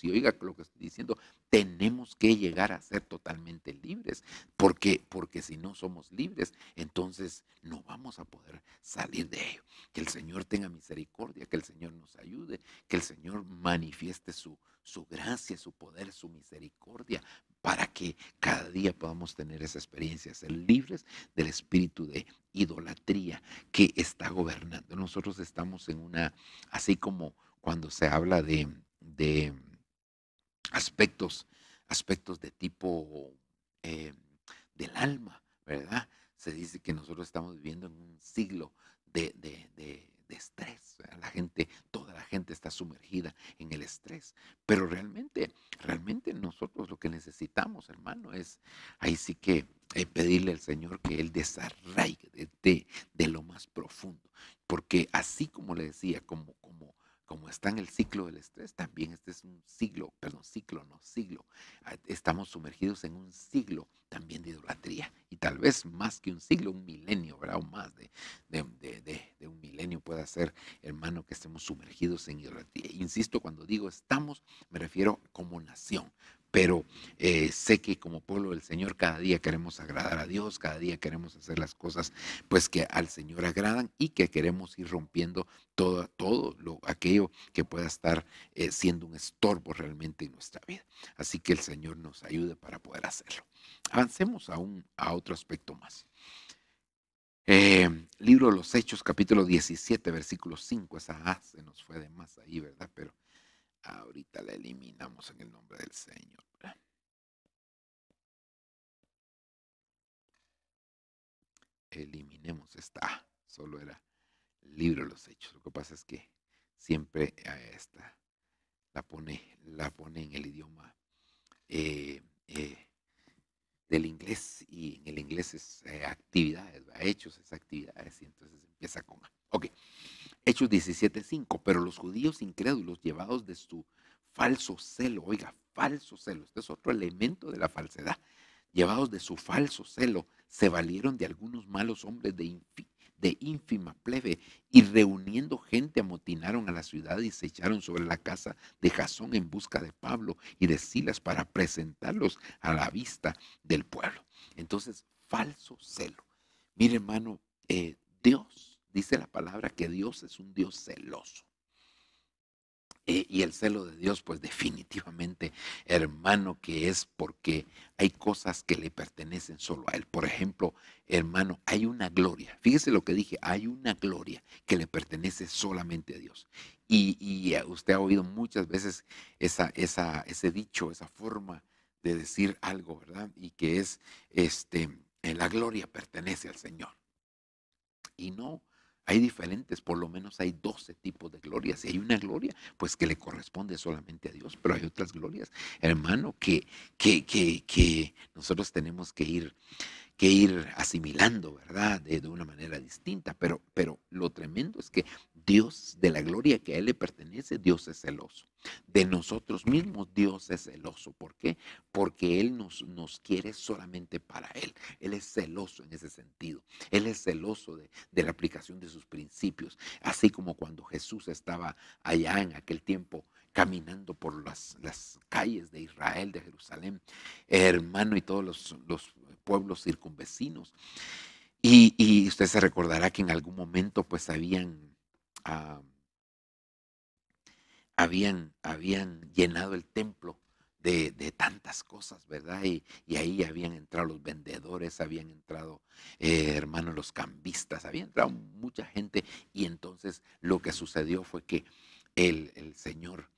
y oiga lo que estoy diciendo, tenemos que llegar a ser totalmente libres, porque si no somos libres, entonces no vamos a poder salir de ello. Que el Señor tenga misericordia, que el Señor nos ayude, que el Señor manifieste su gracia, su poder, su misericordia, para que cada día podamos tener esa experiencia, ser libres del espíritu de idolatría que está gobernando. Nosotros estamos en una, así como cuando se habla de aspectos de tipo del alma, ¿verdad? Se dice que nosotros estamos viviendo en un siglo de estrés. Toda la gente está sumergida en el estrés. Pero realmente nosotros lo que necesitamos, hermano, es ahí sí que pedirle al Señor que Él desarraigue de lo más profundo. Porque así como le decía, como está en el ciclo del estrés, también este es un siglo. Estamos sumergidos en un siglo también de idolatría, y tal vez más que un siglo, un milenio, ¿verdad? O más de un milenio puede ser, hermano, que estemos sumergidos en idolatría. Insisto, cuando digo estamos, me refiero como nación, pero sé que como pueblo del Señor cada día queremos agradar a Dios, cada día queremos hacer las cosas pues que al Señor agradan y que queremos ir rompiendo todo aquello que pueda estar siendo un estorbo realmente en nuestra vida. Así que el Señor nos ayude para poder hacerlo. Avancemos a otro aspecto más. Libro de los Hechos, capítulo 17, versículo 5. Esa A se nos fue de más ahí, ¿verdad? Pero ahorita la eliminamos en el nombre del Señor. Eliminemos esta A. Solo era el libro de los Hechos. Lo que pasa es que siempre a esta la pone en el idioma del inglés, y en el inglés es actividades, hechos es actividades, y entonces empieza con A. Ok, Hechos 17:5, pero los judíos incrédulos, llevados de su falso celo, oiga, falso celo, este es otro elemento de la falsedad, llevados de su falso celo, se valieron de algunos malos hombres de ínfima plebe, y reuniendo gente amotinaron a la ciudad y se echaron sobre la casa de Jasón en busca de Pablo y de Silas para presentarlos a la vista del pueblo. Entonces, falso celo. Mire, hermano, Dios, dice la palabra que Dios es un Dios celoso. Y el celo de Dios, pues definitivamente, hermano, que es porque hay cosas que le pertenecen solo a Él. Por ejemplo, hermano, hay una gloria. Fíjese lo que dije, hay una gloria que le pertenece solamente a Dios. Y usted ha oído muchas veces ese dicho, esa forma de decir algo, ¿verdad? Y que es, la gloria pertenece al Señor. Y no. Hay diferentes, por lo menos hay 12 tipos de glorias. Y hay una gloria, pues que le corresponde solamente a Dios, pero hay otras glorias, hermano, que nosotros tenemos que ir asimilando, ¿verdad? De una manera distinta. Pero lo tremendo es que Dios, de la gloria que a Él le pertenece, Dios es celoso. De nosotros mismos, Dios es celoso. ¿Por qué? Porque Él nos quiere solamente para Él. Él es celoso en ese sentido. Él es celoso de la aplicación de sus principios. Así como cuando Jesús estaba allá en aquel tiempo caminando por las calles de Israel, de Jerusalén, hermano, y todos los pueblos circunvecinos. Y usted se recordará que en algún momento pues habían llenado el templo de tantas cosas, ¿verdad? Y ahí habían entrado los vendedores, habían entrado, hermanos, los cambistas, había entrado mucha gente. Y entonces lo que sucedió fue que el Señor,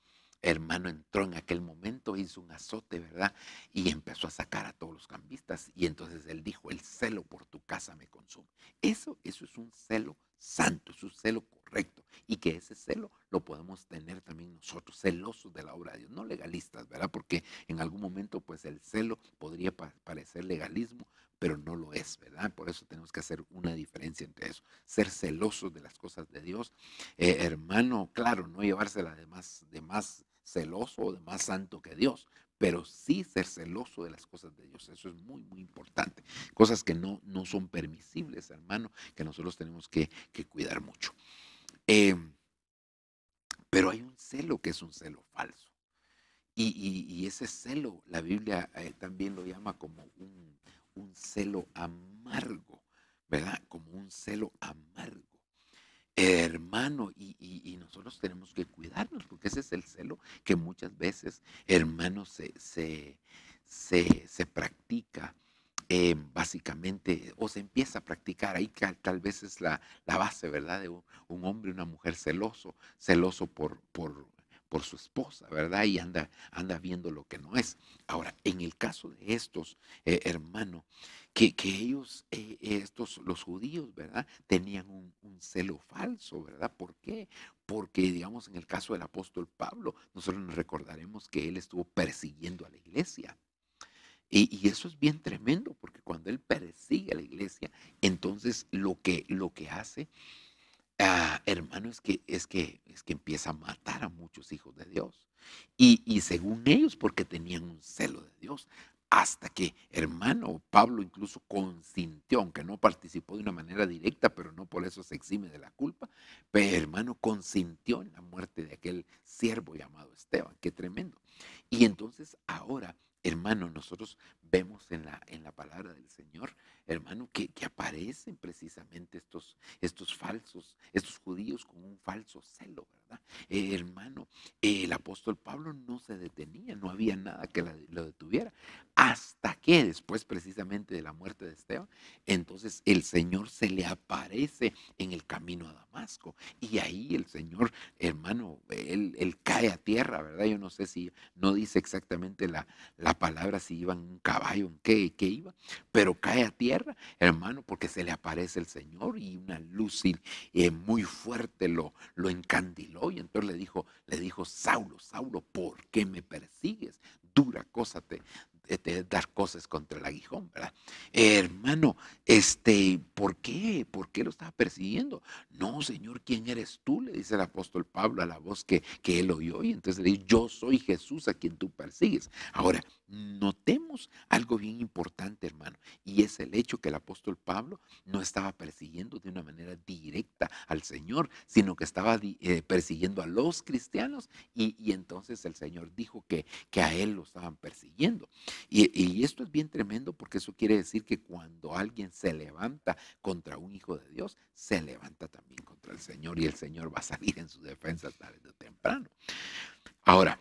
hermano, entró en aquel momento, hizo un azote, ¿verdad? Y empezó a sacar a todos los cambistas. Y entonces Él dijo, el celo por tu casa me consume. Eso es un celo santo, es un celo correcto. Y que ese celo lo podemos tener también nosotros, celosos de la obra de Dios, no legalistas, ¿verdad? Porque en algún momento pues el celo podría parecer legalismo, pero no lo es, ¿verdad? Por eso tenemos que hacer una diferencia entre eso. Ser celosos de las cosas de Dios, hermano, claro, no llevársela de más celoso o de más santo que Dios, pero sí ser celoso de las cosas de Dios. Eso es muy, muy importante. Cosas que no son permisibles, hermano, que nosotros tenemos que cuidar mucho. Pero hay un celo que es un celo falso. Y ese celo, la Biblia también lo llama como un celo amargo, ¿verdad? Como un celo amargo. Hermano, y nosotros tenemos que cuidarnos, porque ese es el celo que muchas veces, hermano, se practica básicamente, o se empieza a practicar. Ahí tal vez es la base, ¿verdad? De un hombre y una mujer celoso por su esposa, ¿verdad? Y anda viendo lo que no es. Ahora, en el caso de estos, hermano, que ellos, los judíos, ¿verdad? Tenían un celo falso, ¿verdad? ¿Por qué? Porque, digamos, en el caso del apóstol Pablo, nosotros nos recordaremos que él estuvo persiguiendo a la iglesia. Y eso es bien tremendo, porque cuando él persigue a la iglesia, entonces lo que hace, hermano, es que empieza a matar a muchos hijos de Dios. Y según ellos, porque tenían un celo de Dios. hasta que, hermano, Pablo incluso consintió, aunque no participó de una manera directa, pero no por eso se exime de la culpa, pero hermano, consintió en la muerte de aquel siervo llamado Esteban. Qué tremendo. Y entonces ahora, hermano, nosotros vemos en la palabra del Señor, hermano, que aparecen precisamente estos falsos, estos judíos con un falso celo, ¿verdad? Hermano, el apóstol Pablo no se detenía, no había nada que lo detuviera, hasta que después precisamente de la muerte de Esteban, entonces el Señor se le aparece en el camino a Damasco, y ahí el Señor, hermano, él cae a tierra, ¿verdad? Yo no sé si, no dice exactamente la palabra, si iba en un caballo, en qué iba, pero cae a tierra, hermano, porque se le aparece el Señor y una luz muy fuerte lo encandiló, y entonces le dijo, Saulo, Saulo, ¿por qué me persigues? Dura cosa te dar cosas contra el aguijón, ¿verdad? Hermano, ¿por qué? ¿Por qué lo estaba persiguiendo? No, Señor, ¿quién eres tú? Le dice el apóstol Pablo a la voz que él oyó, y entonces le dice, yo soy Jesús a quien tú persigues. Ahora, notemos algo bien importante, hermano, y es el hecho que el apóstol Pablo no estaba persiguiendo de una manera directa al Señor, sino que estaba persiguiendo a los cristianos, y entonces el Señor dijo que a él lo estaban persiguiendo. Y esto es bien tremendo, porque eso quiere decir que cuando alguien se levanta contra un hijo de Dios, se levanta también contra el Señor, y el Señor va a salir en su defensa tarde o temprano. Ahora,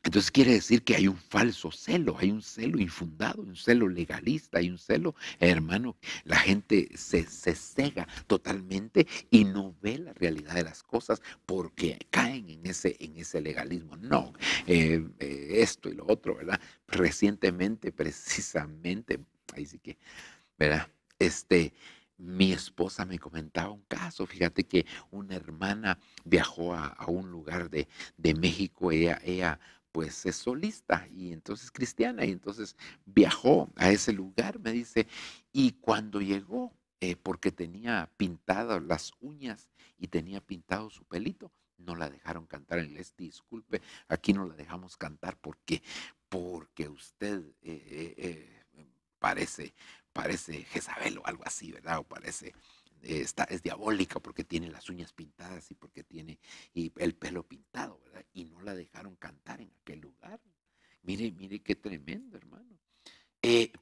entonces quiere decir que hay un falso celo, hay un celo infundado, un celo legalista, hay un celo, hermano, la gente se cega totalmente y no ve la realidad de las cosas porque caen en ese legalismo. No, esto y lo otro, ¿verdad? Recientemente, precisamente, ahí sí que, ¿verdad? Mi esposa me comentaba un caso, fíjate que una hermana viajó a un lugar de México, ella pues es solista y entonces cristiana, y entonces viajó a ese lugar, me dice, y cuando llegó, porque tenía pintadas las uñas y tenía pintado su pelito, no la dejaron cantar en la iglesia. Disculpe, aquí no la dejamos cantar porque usted parece Jezabel o algo así, ¿verdad? O parece, es diabólica porque tiene las uñas pintadas y porque tiene el pelo pintado, ¿verdad? Y no la dejaron cantar en aquel lugar. Mire qué tremendo, hermano.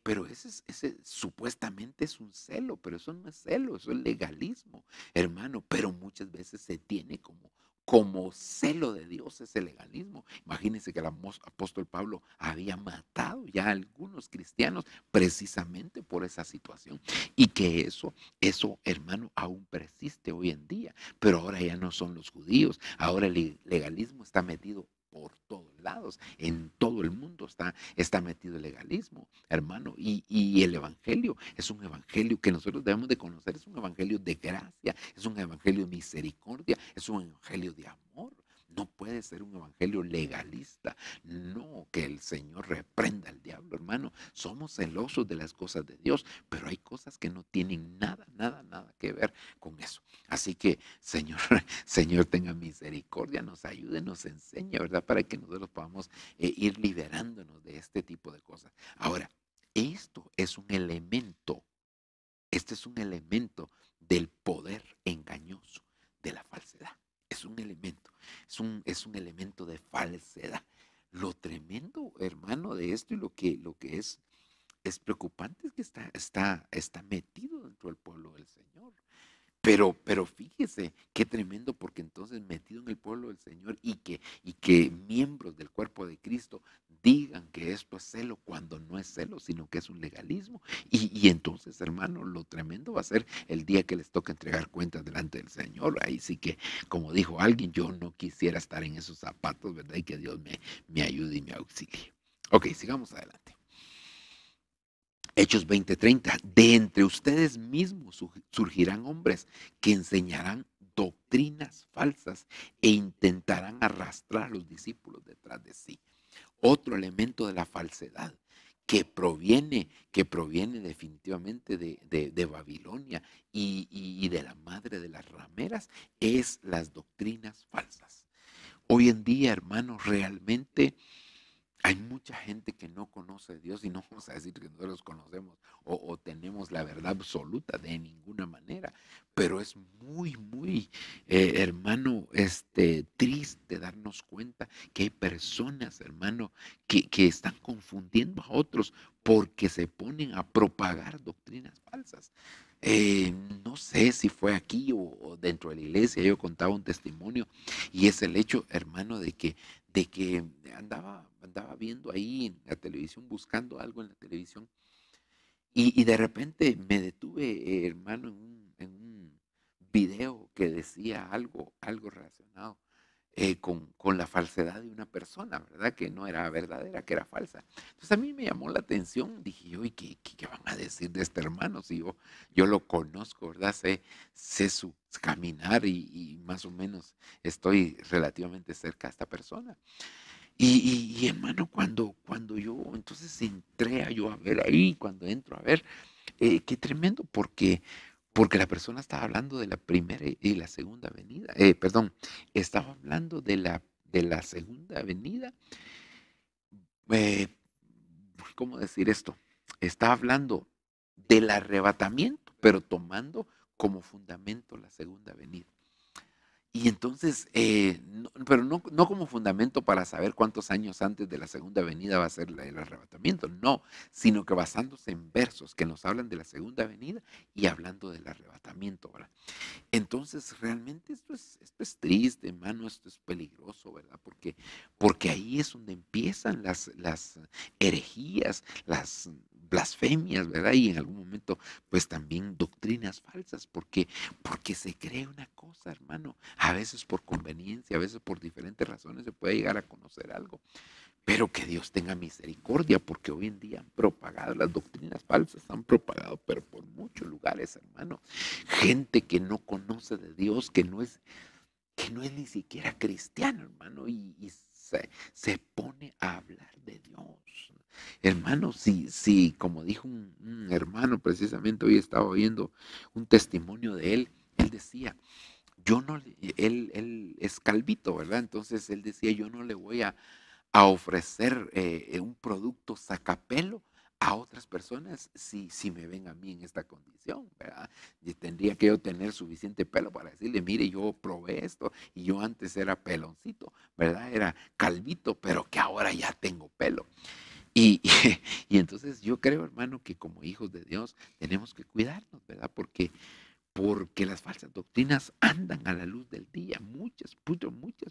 Pero ese supuestamente es un celo, pero eso no es celo, eso es legalismo, hermano. Pero muchas veces se tiene como celo de Dios ese legalismo. Imagínense que el apóstol Pablo había matado ya a algunos cristianos precisamente por esa situación, y que eso, hermano, aún persiste hoy en día. Pero ahora ya no son los judíos, ahora el legalismo está metido por todos lados, en todo el mundo está metido el legalismo, hermano, y el evangelio es un evangelio que nosotros debemos de conocer, es un evangelio de gracia, es un evangelio de misericordia, es un evangelio de amor. No puede ser un evangelio legalista. No, que el Señor reprenda al diablo, hermano. Somos celosos de las cosas de Dios, pero hay cosas que no tienen nada que ver con eso. Así que, Señor, tenga misericordia, nos ayude, nos enseñe, ¿verdad? Para que nosotros podamos ir liberándonos de este tipo de cosas. Ahora, esto es un elemento, este es un elemento del poder engañoso, de la falsedad. Es un elemento, es un elemento de falsedad. Lo tremendo, hermano, de esto, y lo que es preocupante, es que está metido dentro del pueblo del Señor. Pero fíjese qué tremendo, porque entonces metido en el pueblo del Señor, y que miembros del cuerpo de Cristo digan que esto es celo cuando no es celo, sino que es un legalismo. Y entonces, hermano, lo tremendo va a ser el día que les toque entregar cuentas delante del Señor. Ahí sí que, como dijo alguien, yo no quisiera estar en esos zapatos, ¿verdad? Y que Dios me ayude y me auxilie. Ok, sigamos adelante. Hechos 20:30, de entre ustedes mismos surgirán hombres que enseñarán doctrinas falsas e intentarán arrastrar a los discípulos detrás de sí. Otro elemento de la falsedad que proviene definitivamente de Babilonia y de la madre de las rameras, es las doctrinas falsas. Hoy en día, hermanos, realmente hay mucha gente que no conoce a Dios y no vamos a decir que nosotros conocemos o tenemos la verdad absoluta de ninguna manera, pero es muy, hermano, triste darnos cuenta que hay personas, hermano, que están confundiendo a otros porque se ponen a propagar doctrinas falsas. No sé si fue aquí o dentro de la iglesia. Yo contaba un testimonio y es el hecho, hermano, de que andaba viendo ahí en la televisión, buscando algo en la televisión, y de repente me detuve, hermano, en un video que decía algo relacionado con la falsedad de una persona, ¿verdad? Que no era verdadera, que era falsa. Entonces a mí me llamó la atención, dije yo, ¿y qué van a decir de este hermano? Si yo lo conozco, ¿verdad? Sé su caminar y más o menos estoy relativamente cerca a esta persona. Y, hermano, cuando yo entonces entré yo a ver ahí, cuando entro a ver, qué tremendo, porque la persona estaba hablando de la primera y la segunda venida, perdón, estaba hablando de la segunda venida, eh, ¿cómo decir esto? Estaba hablando del arrebatamiento, pero tomando como fundamento la segunda venida. Y entonces, pero no como fundamento para saber cuántos años antes de la segunda venida va a ser el arrebatamiento, no, sino que basándose en versos que nos hablan de la segunda venida y hablando del arrebatamiento, ¿verdad? Entonces, realmente esto es triste, hermano, esto es peligroso, ¿verdad? Porque ahí es donde empiezan las herejías, las blasfemias, ¿verdad? Y en algún momento, pues también doctrinas falsas, porque se cree una cosa, hermano, a veces por conveniencia, a veces por diferentes razones se puede llegar a conocer algo. Pero que Dios tenga misericordia, porque hoy en día han propagado las doctrinas falsas, han propagado, pero por muchos lugares, hermano. Gente que no conoce de Dios, que no es ni siquiera cristiano, hermano, y se pone a hablar de Dios. Hermano, si como dijo un hermano, precisamente hoy estaba oyendo un testimonio de él decía, yo no, él es calvito, ¿verdad? Entonces él decía, yo no le voy a ofrecer un producto sacapelo a otras personas si me ven a mí en esta condición, ¿verdad? Y tendría que yo tener suficiente pelo para decirle, mire, yo probé esto y yo antes era peloncito, ¿verdad? Era calvito, pero que ahora ya tengo pelo. Y, y entonces yo creo, hermano, que como hijos de Dios tenemos que cuidarnos, ¿verdad? Porque las falsas doctrinas andan a la luz del día. Muchas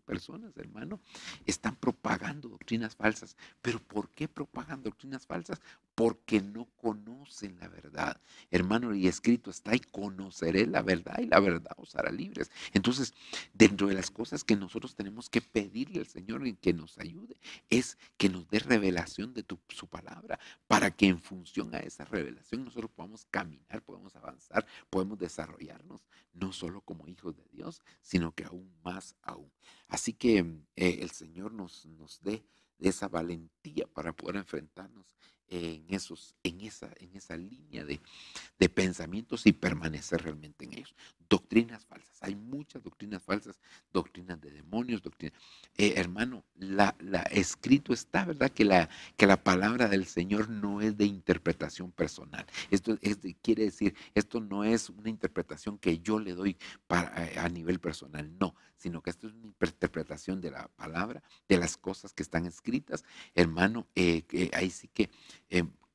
personas, hermano, están propagando doctrinas falsas. ¿Pero por qué propagan doctrinas falsas? Porque no conocen la verdad. Hermano, y escrito está, y conoceré la verdad, y la verdad os hará libres. Entonces, dentro de las cosas que nosotros tenemos que pedirle al Señor en que nos ayude, es que nos dé revelación de su palabra, para que en función a esa revelación nosotros podamos caminar, podamos avanzar, podemos desarrollarnos, no solo como hijos de Dios, sino que aún más aún. Así que el Señor nos dé esa valentía para poder enfrentarnos en esa línea de pensamientos y permanecer realmente en ellos. Doctrinas falsas, hay muchas doctrinas falsas, doctrinas de demonios, doctrinas. Hermano, escrito está, ¿verdad? Que la palabra del Señor no es de interpretación personal. Esto quiere decir, esto no es una interpretación que yo le doy a nivel personal, no, sino que esto es una interpretación de la palabra, de las cosas que están escritas, hermano, ahí sí que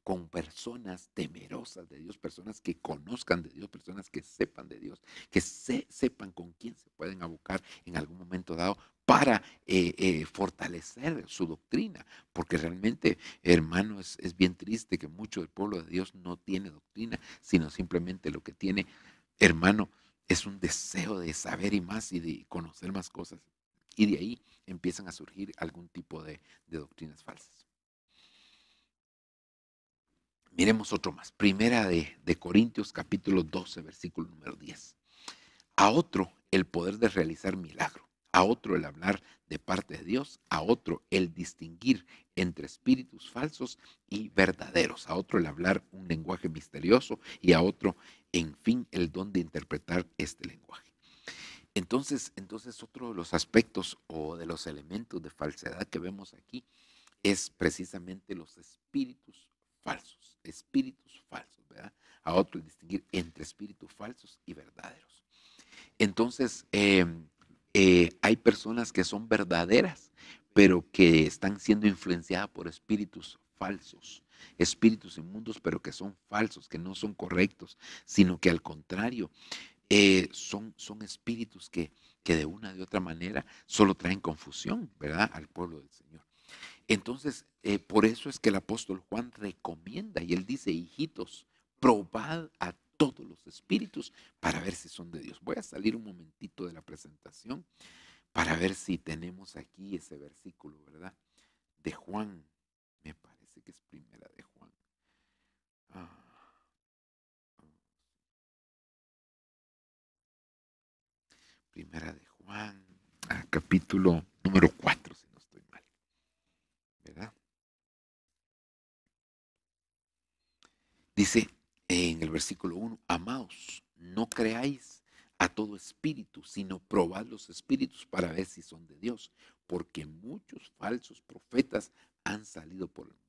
con personas temerosas de Dios, personas que conozcan de Dios, personas que sepan de Dios, que sepan con quién se pueden abocar en algún momento dado para fortalecer su doctrina, porque realmente, hermano, es bien triste que mucho del pueblo de Dios no tiene doctrina, sino simplemente lo que tiene, hermano, es un deseo de saber y más y de conocer más cosas, y de ahí empiezan a surgir algún tipo de doctrinas falsas. Miremos otro más. Primera de Corintios capítulo 12, versículo número 10. A otro el poder de realizar milagro, a otro el hablar de parte de Dios, a otro el distinguir entre espíritus falsos y verdaderos, a otro el hablar un lenguaje misterioso y a otro, en fin, el don de interpretar este lenguaje. Entonces otro de los aspectos o de los elementos de falsedad que vemos aquí es precisamente los espíritus falsos, ¿verdad? A otro el distinguir entre espíritus falsos y verdaderos. Entonces, hay personas que son verdaderas, pero que están siendo influenciadas por espíritus falsos, espíritus inmundos, pero que son falsos, que no son correctos, sino que al contrario, son espíritus que de una de otra manera solo traen confusión, ¿verdad?, al pueblo del Señor. Entonces, por eso es que el apóstol Juan recomienda y él dice: hijitos, probad a todos los espíritus para ver si son de Dios. Voy a salir un momentito de la presentación para ver si tenemos aquí ese versículo, ¿verdad? De Juan, me parece que es primera de Juan. Primera de Juan, capítulo número 4, si no estoy mal, ¿verdad? Dice en el versículo 1: amados, no creáis a todo espíritu, sino probad los espíritus para ver si son de Dios, porque muchos falsos profetas han salido por el mundo.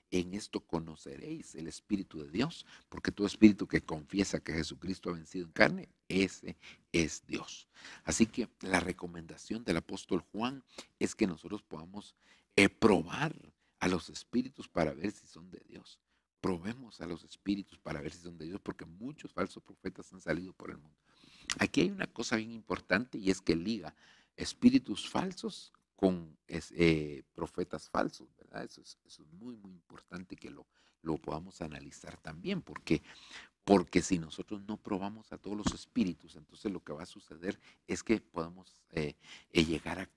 En esto conoceréis el Espíritu de Dios, porque todo espíritu que confiesa que Jesucristo ha vencido en carne, ese es Dios. Así que la recomendación del apóstol Juan es que nosotros podamos probar a los espíritus para ver si son de Dios. Probemos a los espíritus para ver si son de Dios, porque muchos falsos profetas han salido por el mundo. Aquí hay una cosa bien importante, y es que liga espíritus falsos con profetas falsos, ¿verdad? Eso es muy, muy importante que lo podamos analizar también, porque si nosotros no probamos a todos los espíritus, entonces lo que va a suceder es que podemos llegar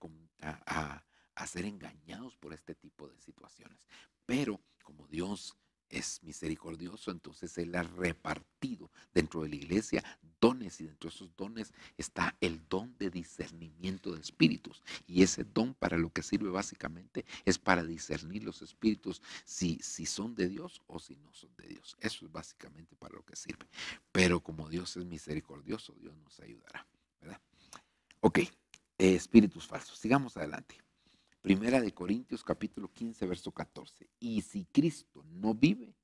a ser engañados por este tipo de situaciones. Pero como Dios es misericordioso, entonces Él ha repartido dentro de la iglesia dones, y dentro de esos dones está el don de discernimiento de espíritus, y ese don para lo que sirve básicamente es para discernir los espíritus si son de Dios o si no son de Dios. Eso es básicamente para lo que sirve, pero como Dios es misericordioso, Dios nos ayudará, ¿verdad? Ok, espíritus falsos, sigamos adelante. Primera de Corintios capítulo 15, verso 14. Y si Cristo no vive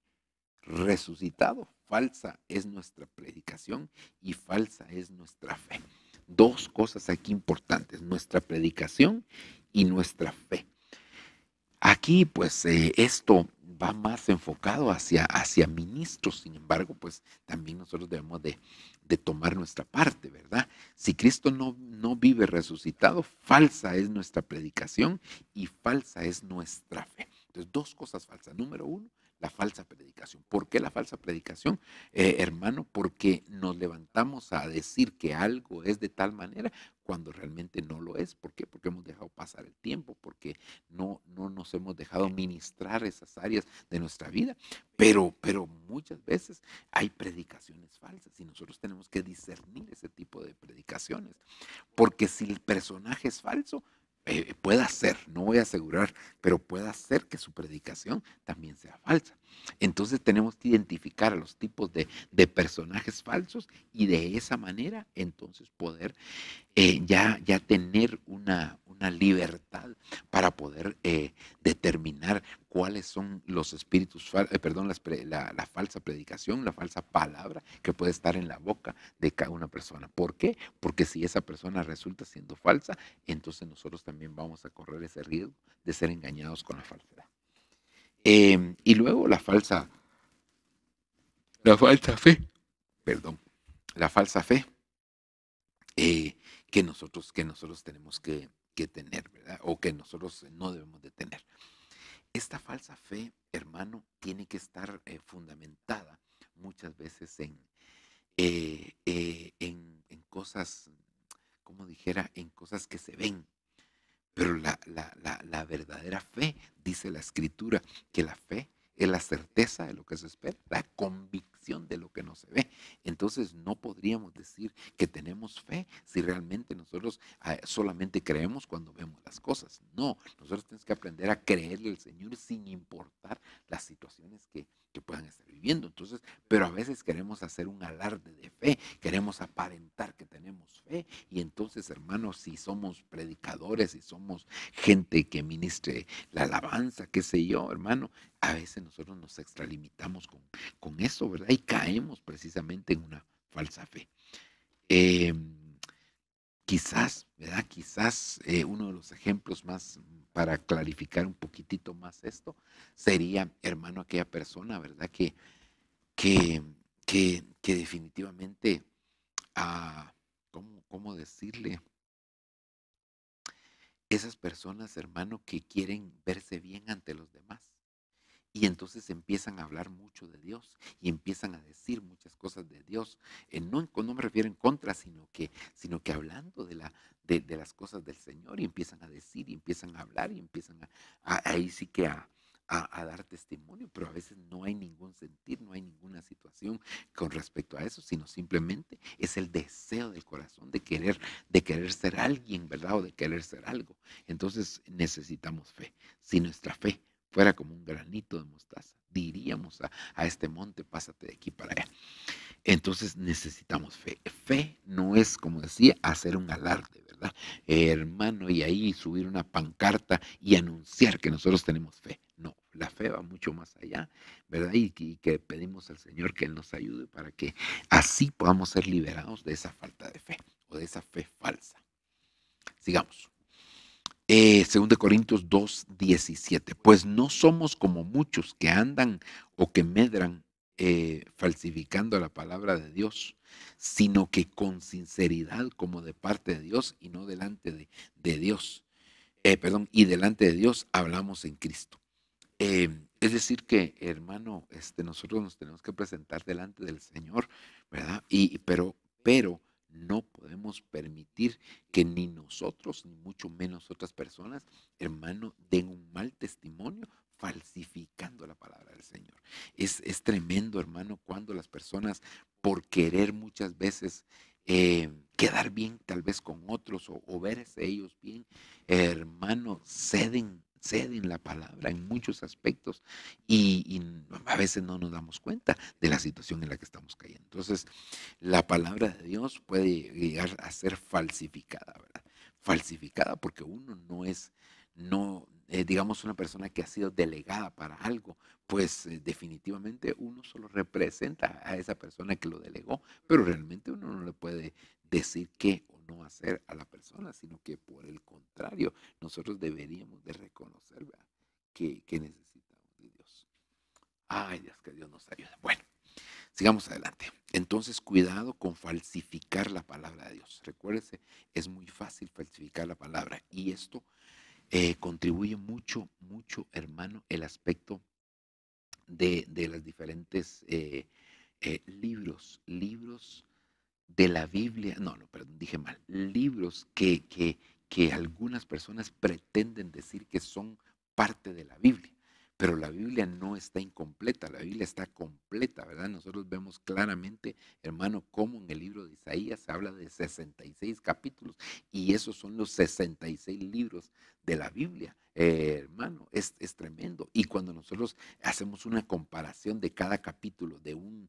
resucitado, falsa es nuestra predicación y falsa es nuestra fe. Dos cosas aquí importantes: nuestra predicación y nuestra fe. Aquí pues esto va más enfocado hacia ministros. Sin embargo, pues también nosotros debemos de tomar nuestra parte, ¿verdad? Si Cristo no vive resucitado, falsa es nuestra predicación y falsa es nuestra fe. Entonces, dos cosas falsas. Número uno, la falsa predicación. ¿Por qué la falsa predicación, hermano? Porque nos levantamos a decir que algo es de tal manera cuando realmente no lo es. ¿Por qué? Porque hemos dejado pasar el tiempo, porque no nos hemos dejado ministrar esas áreas de nuestra vida. Pero muchas veces hay predicaciones falsas y nosotros tenemos que discernir ese tipo de predicaciones. Porque si el personaje es falso, pueda ser, no voy a asegurar, pero pueda ser que su predicación también sea falsa. Entonces tenemos que identificar a los tipos de personajes falsos, y de esa manera entonces poder ya tener una libertad para poder determinar cuáles son los espíritus, la falsa predicación, la falsa palabra que puede estar en la boca de cada una persona. ¿Por qué? Porque si esa persona resulta siendo falsa, entonces nosotros también vamos a correr ese riesgo de ser engañados con la falsedad. Y luego la falsa fe, la falsa fe que nosotros tenemos que tener, ¿verdad? O que nosotros no debemos de tener. Esta falsa fe, hermano, tiene que estar fundamentada muchas veces en cosas, como dijera, en cosas que se ven. Pero la verdadera fe, dice la Escritura, que la fe es la certeza de lo que se espera, la convicción definición de lo que no se ve. Entonces no podríamos decir que tenemos fe si realmente nosotros solamente creemos cuando vemos las cosas. No, nosotros tenemos que aprender a creerle al Señor sin importar las situaciones que puedan estar viviendo. Entonces, pero a veces queremos hacer un alarde de fe, queremos aparentar que tenemos fe, y entonces, hermanos, si somos predicadores, si somos gente que ministre la alabanza, qué sé yo, hermano, a veces nosotros nos extralimitamos con eso, ¿verdad? Y caemos precisamente en una falsa fe. Quizás, ¿verdad? Quizás uno de los ejemplos más, para clarificar un poquitito más esto, sería, hermano, aquella persona, ¿verdad? Que definitivamente, ¿cómo decirle? Esas personas, hermano, que quieren verse bien ante los demás. Y entonces empiezan a hablar mucho de Dios y empiezan a decir muchas cosas de Dios. No me refiero en contra, sino que hablando de las cosas del Señor, y empiezan a decir y empiezan a hablar y empiezan ahí sí que a dar testimonio, pero a veces no hay ningún sentir, no hay ninguna situación con respecto a eso, sino simplemente es el deseo del corazón de querer ser alguien, ¿verdad? O de querer ser algo. Entonces necesitamos fe. Si nuestra fe fuera como un granito de mostaza, diríamos a este monte, pásate de aquí para allá. Entonces necesitamos fe. Fe no es, como decía, hacer un alarde, ¿verdad? Hermano, y ahí subir una pancarta y anunciar que nosotros tenemos fe. No, la fe va mucho más allá, ¿verdad? Y que pedimos al Señor que Él nos ayude para que así podamos ser liberados de esa falta de fe o de esa fe falsa. Sigamos. 2 Corintios 2:17. Pues no somos como muchos que andan o que medran falsificando la palabra de Dios, sino que con sinceridad, como de parte de Dios y no delante de Dios. Y delante de Dios hablamos en Cristo. Es decir que, hermano, nosotros nos tenemos que presentar delante del Señor, ¿verdad? Pero no podemos permitir que ni nosotros, ni mucho menos otras personas, hermano, den un mal testimonio falsificando la palabra del Señor. Es tremendo, hermano, cuando las personas, por querer muchas veces quedar bien tal vez con otros o verse ellos bien, hermano, ceden la palabra en muchos aspectos y a veces no nos damos cuenta de la situación en la que estamos cayendo. Entonces, la palabra de Dios puede llegar a ser falsificada, ¿verdad? Falsificada porque uno digamos, una persona que ha sido delegada para algo, pues definitivamente uno solo representa a esa persona que lo delegó, pero realmente uno no le puede decir qué o no hacer a la persona, sino que por el contrario, nosotros deberíamos de reconocer, ¿verdad?, que necesitamos de Dios. Ay, Dios, que Dios nos ayude. Bueno, sigamos adelante. Entonces, cuidado con falsificar la palabra de Dios. Recuérdese, es muy fácil falsificar la palabra y esto contribuye mucho, hermano, el aspecto de los diferentes libros de la Biblia. No, perdón, dije mal. Libros que algunas personas pretenden decir que son parte de la Biblia. Pero la Biblia no está incompleta, la Biblia está completa, ¿verdad? Nosotros vemos claramente, hermano, cómo en el libro de Isaías se habla de 66 capítulos y esos son los 66 libros de la Biblia. Hermano, es tremendo. Y cuando nosotros hacemos una comparación de cada capítulo del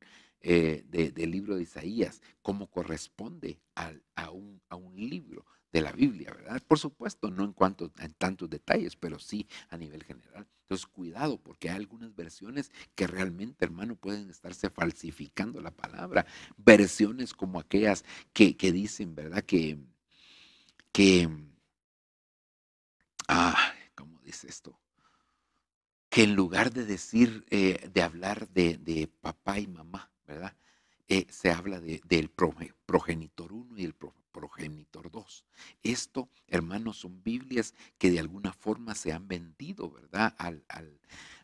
libro de Isaías, cómo corresponde a un libro de la Biblia, ¿verdad? Por supuesto, no en tantos detalles, pero sí a nivel general. Entonces, cuidado, porque hay algunas versiones que realmente, hermano, pueden estarse falsificando la palabra. Versiones como aquellas que dicen, ¿verdad? ¿Cómo dice esto? Que en lugar de decir, de hablar de papá y mamá, ¿verdad? Se habla del progenitor 1 y el progenitor 2. Esto, hermanos, son Biblias que de alguna forma se han vendido, ¿verdad?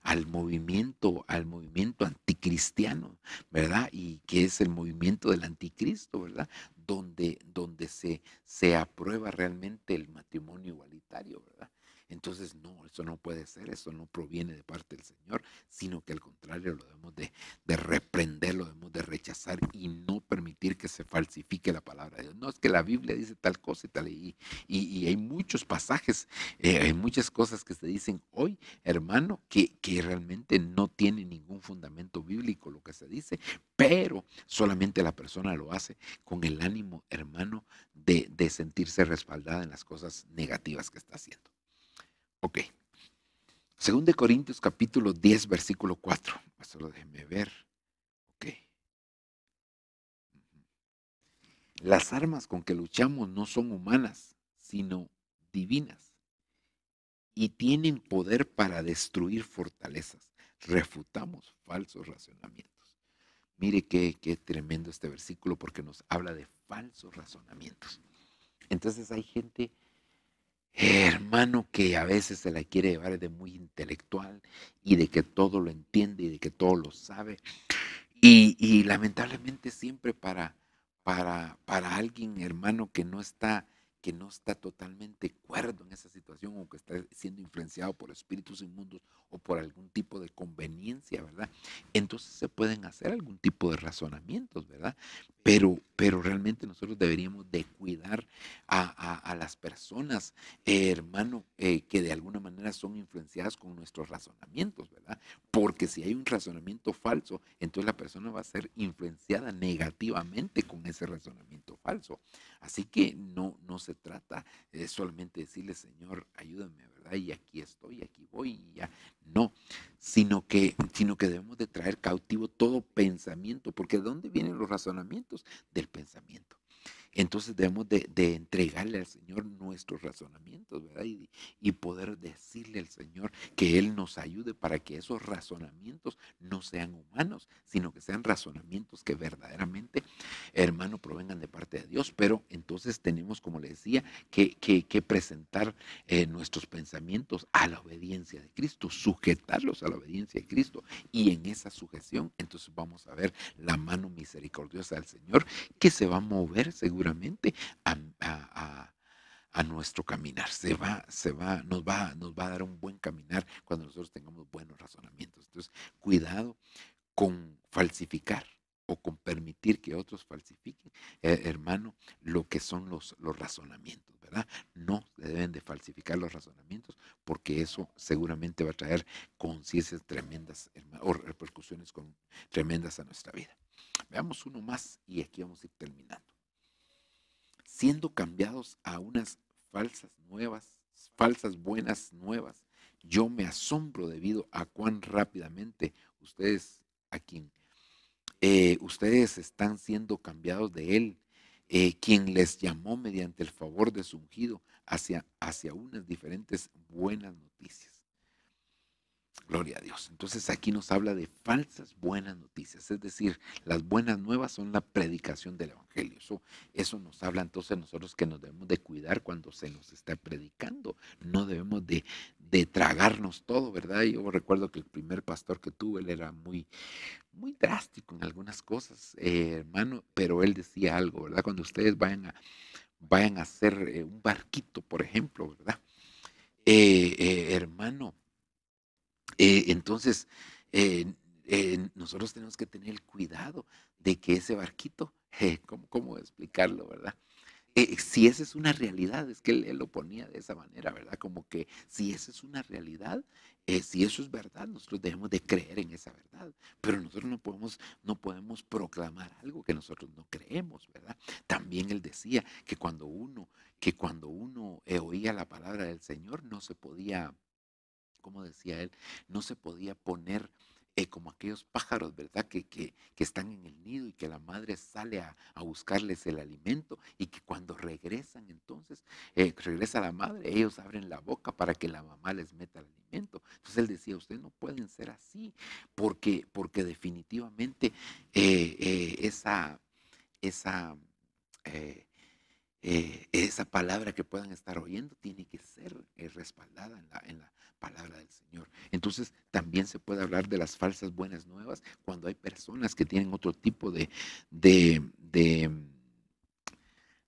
Al movimiento anticristiano, ¿verdad? Y que es el movimiento del anticristo, ¿verdad? Donde se aprueba realmente el matrimonio igualitario, ¿verdad? Entonces, no, eso no puede ser, eso no proviene de parte del Señor, sino que al contrario lo debemos de reprender, lo debemos de rechazar y no permitir que se falsifique la palabra de Dios. No, es que la Biblia dice tal cosa y tal, y hay muchos pasajes, hay muchas cosas que se dicen hoy, hermano, que realmente no tienen ningún fundamento bíblico lo que se dice, pero solamente la persona lo hace con el ánimo, hermano, de sentirse respaldada en las cosas negativas que está haciendo. Ok. 2 Corintios capítulo 10, versículo 4. Solo déjeme ver. Ok. Las armas con que luchamos no son humanas, sino divinas. Y tienen poder para destruir fortalezas. Refutamos falsos razonamientos. Mire qué tremendo este versículo porque nos habla de falsos razonamientos. Entonces hay gente, hermano, que a veces se la quiere llevar de muy intelectual y de que todo lo entiende y de que todo lo sabe. Y lamentablemente siempre para alguien, hermano, que no está totalmente cuerdo en esa situación o que está siendo influenciado por espíritus inmundos o por algún tipo de conveniencia, ¿verdad? Entonces se pueden hacer algún tipo de razonamientos, ¿verdad? Pero realmente nosotros deberíamos de cuidar a las personas, hermano, que de alguna manera son influenciadas con nuestros razonamientos, ¿verdad? Porque si hay un razonamiento falso, entonces la persona va a ser influenciada negativamente con ese razonamiento falso. Así que no se trata de solamente decirle, Señor, ayúdame, ¿verdad? Y aquí estoy, aquí voy y ya. No, sino que debemos de traer cautivo todo pensamiento, porque ¿de dónde vienen los razonamientos? Del pensamiento. Entonces debemos de entregarle al Señor nuestros razonamientos, ¿verdad? Y poder decirle al Señor que Él nos ayude para que esos razonamientos no sean humanos, sino que sean razonamientos que verdaderamente, hermano, provengan de parte de Dios. Pero entonces tenemos, como le decía, que presentar nuestros pensamientos a la obediencia de Cristo, sujetarlos a la obediencia de Cristo. Y en esa sujeción, entonces vamos a ver la mano misericordiosa del Señor que se va a mover seguramente a nuestro caminar. Nos va a dar un buen caminar cuando nosotros tengamos buenos razonamientos. Entonces, cuidado con falsificar o con permitir que otros falsifiquen, hermano, lo que son los razonamientos, ¿verdad? No se deben de falsificar los razonamientos porque eso seguramente va a traer conciencias tremendas, hermano, o repercusiones tremendas a nuestra vida. Veamos uno más y aquí vamos a ir terminando. Siendo cambiados a unas falsas buenas nuevas, yo me asombro debido a cuán rápidamente ustedes están siendo cambiados de Él, quien les llamó mediante el favor de su ungido hacia unas diferentes buenas noticias. Gloria a Dios. Entonces aquí nos habla de falsas buenas noticias, es decir, las buenas nuevas son la predicación del evangelio. Eso nos habla entonces nosotros que nos debemos de cuidar cuando se nos está predicando. No debemos de tragarnos todo, ¿verdad? Yo recuerdo que el primer pastor que tuve, él era muy, muy drástico en algunas cosas, hermano, pero él decía algo, ¿verdad? Cuando ustedes vayan a hacer un barquito, por ejemplo, ¿verdad? Hermano, entonces, nosotros tenemos que tener el cuidado de que ese barquito, ¿cómo explicarlo, verdad? Si esa es una realidad, es que él lo ponía de esa manera, ¿verdad? Como que si esa es una realidad, si eso es verdad, nosotros debemos de creer en esa verdad. Pero nosotros no podemos proclamar algo que nosotros no creemos, ¿verdad? También él decía que cuando uno oía la palabra del Señor, no se podía, como decía él, no se podía poner como aquellos pájaros, ¿verdad? Que están en el nido y que la madre sale a buscarles el alimento y que cuando regresan entonces, regresa la madre, ellos abren la boca para que la mamá les meta el alimento. Entonces él decía, ustedes no pueden ser así porque definitivamente esa palabra que puedan estar oyendo tiene que ser respaldada en la palabra del Señor. Entonces también se puede hablar de las falsas buenas nuevas cuando hay personas que tienen otro tipo de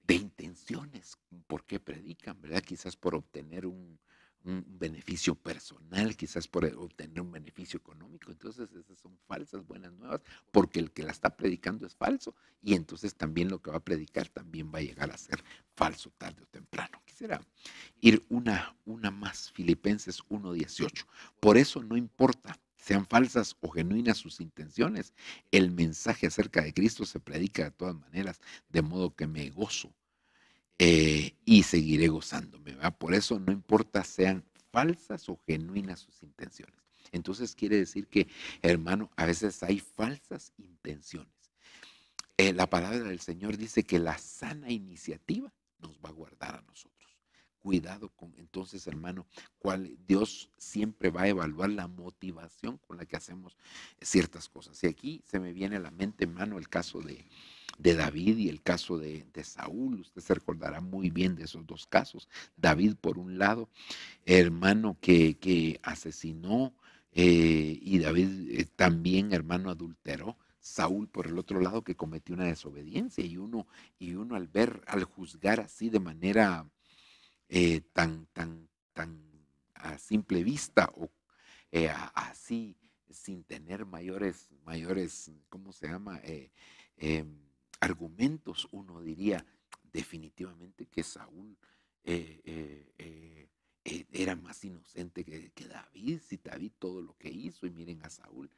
intenciones. ¿Por qué predican? ¿Verdad? Quizás por obtener un beneficio personal, quizás por obtener un beneficio económico. Entonces esas son falsas buenas nuevas, porque el que la está predicando es falso, y entonces también lo que va a predicar también va a llegar a ser falso tarde o temprano. Quisiera ir una más, Filipenses 1:18. Por eso no importa sean falsas o genuinas sus intenciones, el mensaje acerca de Cristo se predica de todas maneras, de modo que me gozo y seguiré gozándome, ¿verdad? Por eso no importa sean falsas o genuinas sus intenciones. Entonces quiere decir que, hermano, a veces hay falsas intenciones. La palabra del Señor dice que la sana iniciativa nos va a guardar a nosotros. Cuidado con, entonces, hermano, Dios siempre va a evaluar la motivación con la que hacemos ciertas cosas. Y aquí se me viene a la mente, hermano, el caso de David y el caso de Saúl. Usted se recordará muy bien de esos dos casos. David, por un lado, hermano, que asesinó, y David también, hermano, adulteró. Saúl, por el otro lado, que cometió una desobediencia, y uno al juzgar así de manera tan a simple vista, o así sin tener mayores, ¿cómo se llama? Argumentos, uno diría definitivamente que Saúl era más inocente que David, si David todo lo que hizo, y miren a Saúl.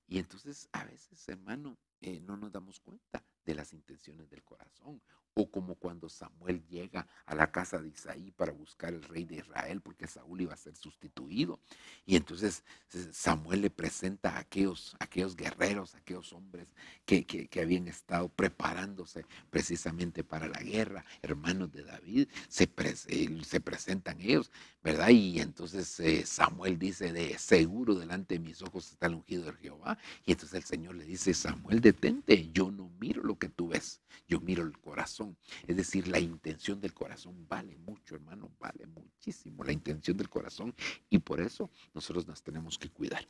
Y entonces a veces, hermano, no nos damos cuenta de las intenciones del corazón. O como cuando Samuel llega a la casa de Isaí para buscar el rey de Israel, porque Saúl iba a ser sustituido. Y entonces Samuel le presenta a aquellos guerreros, a aquellos hombres que habían estado preparándose precisamente para la guerra, hermanos de David. Se presentan ellos, ¿verdad? Y entonces Samuel dice: de seguro delante de mis ojos está el ungido de Jehová. Y entonces el Señor le dice: Samuel, detente, yo no miro lo que tú ves, yo miro el corazón. Es decir, la intención del corazón vale mucho, hermano, vale muchísimo la intención del corazón, y por eso nosotros nos tenemos que cuidar.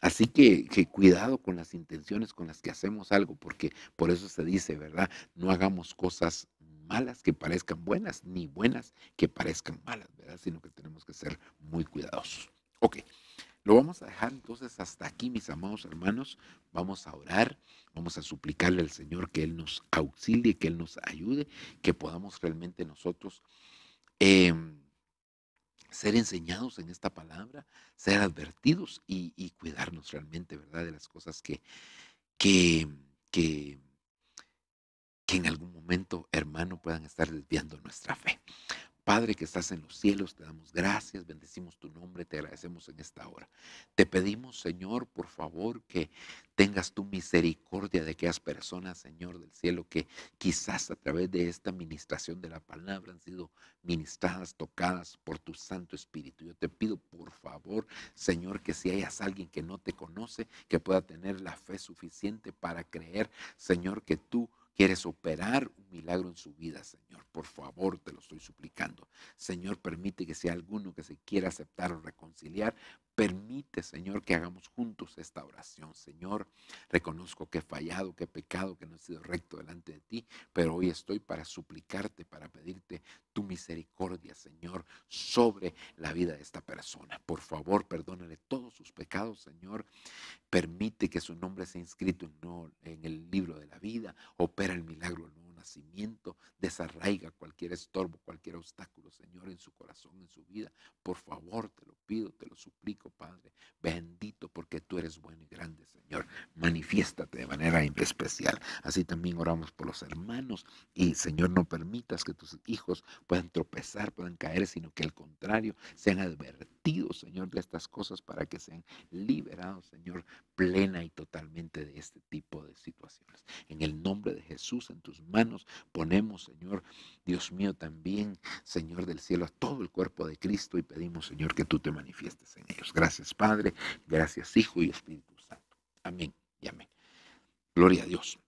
Así que cuidado con las intenciones con las que hacemos algo, porque por eso se dice, ¿verdad? No hagamos cosas malas que parezcan buenas, ni buenas que parezcan malas, ¿verdad? Sino que tenemos que ser muy cuidadosos. Ok. Lo vamos a dejar entonces hasta aquí, mis amados hermanos. Vamos a orar, vamos a suplicarle al Señor que Él nos auxilie, que Él nos ayude, que podamos realmente nosotros ser enseñados en esta palabra, ser advertidos y cuidarnos realmente, ¿verdad?, de las cosas que en algún momento, hermano, puedan estar desviando nuestra fe. Padre que estás en los cielos, te damos gracias, bendecimos tu nombre, te agradecemos en esta hora. Te pedimos, Señor, por favor, que tengas tu misericordia de aquellas personas, Señor del cielo, que quizás a través de esta ministración de la palabra han sido ministradas, tocadas por tu Santo Espíritu. Yo te pido, por favor, Señor, que si hayas alguien que no te conoce, que pueda tener la fe suficiente para creer, Señor, que tú quieres operar un milagro en su vida, Señor. Por favor, te lo estoy suplicando. Señor, permite que si hay alguno que se quiera aceptar o reconciliar, permite, Señor, que hagamos juntos esta oración. Señor, reconozco que he fallado, que he pecado, que no he sido recto delante de ti, pero hoy estoy para suplicarte, para pedirte tu misericordia, Señor, sobre la vida de esta persona. Por favor, perdónale todos sus pecados, Señor. Permite que su nombre sea inscrito en el libro de la vida. Opera el milagro del nuevo nacimiento. Desarraiga cualquier estorbo, cualquier obstáculo, Señor, en su corazón, en su vida. Por favor, te lo pido, te lo suplico, Padre. Bendito, porque tú eres bueno y grande, Señor. Manifiéstate de manera especial. Así también oramos por los hermanos. Y, Señor, no permitas que tus hijos puedan tropezar, puedan caer, sino que al contrario, sean advertidos, Señor, de estas cosas para que sean liberados, Señor, plena y totalmente de este tipo de situaciones. En el nombre de Jesús, en tus manos ponemos, Señor, Dios mío, también, Señor del cielo, a todo el cuerpo de Cristo, y pedimos, Señor, que tú te manifiestes en ellos. Gracias, Padre, gracias, Hijo y Espíritu Santo. Amén y amén. Gloria a Dios.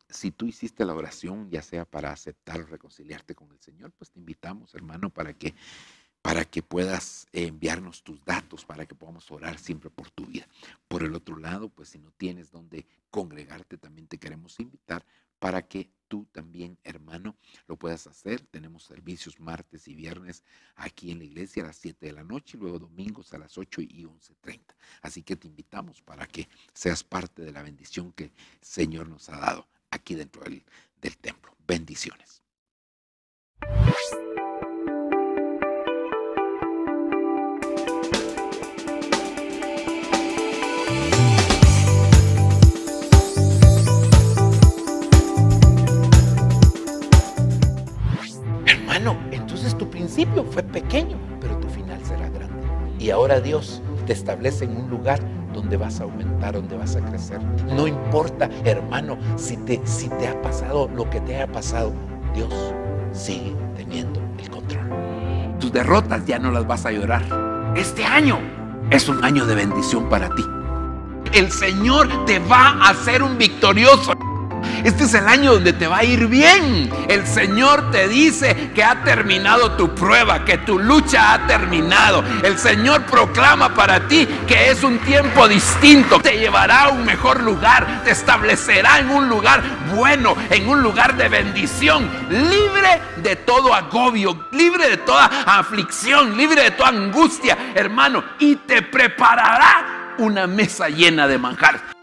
Si tú hiciste la oración, ya sea para aceptar o reconciliarte con el Señor, pues te invitamos, hermano, para que puedas enviarnos tus datos, para que podamos orar siempre por tu vida. Por el otro lado, pues si no tienes donde congregarte, también te queremos invitar para que tú también, hermano, lo puedas hacer. Tenemos servicios martes y viernes aquí en la iglesia a las 7 de la noche, y luego domingos a las 8 y 11:30. Así que te invitamos para que seas parte de la bendición que el Señor nos ha dado aquí dentro del templo. Bendiciones. Hermano, entonces tu principio fue pequeño, pero tu final será grande. Y ahora Dios te establece en un lugar donde vas a aumentar, donde vas a crecer. No importa, hermano, si te ha pasado lo que te haya pasado, Dios sigue teniendo el control. Tus derrotas ya no las vas a llorar. Este año es un año de bendición para ti. El Señor te va a hacer un victorioso. Este es el año donde te va a ir bien. El Señor te dice que ha terminado tu prueba, que tu lucha ha terminado. El Señor proclama para ti que es un tiempo distinto. Te llevará a un mejor lugar, te establecerá en un lugar bueno, en un lugar de bendición, libre de todo agobio, libre de toda aflicción, libre de toda angustia, hermano, y te preparará una mesa llena de manjar.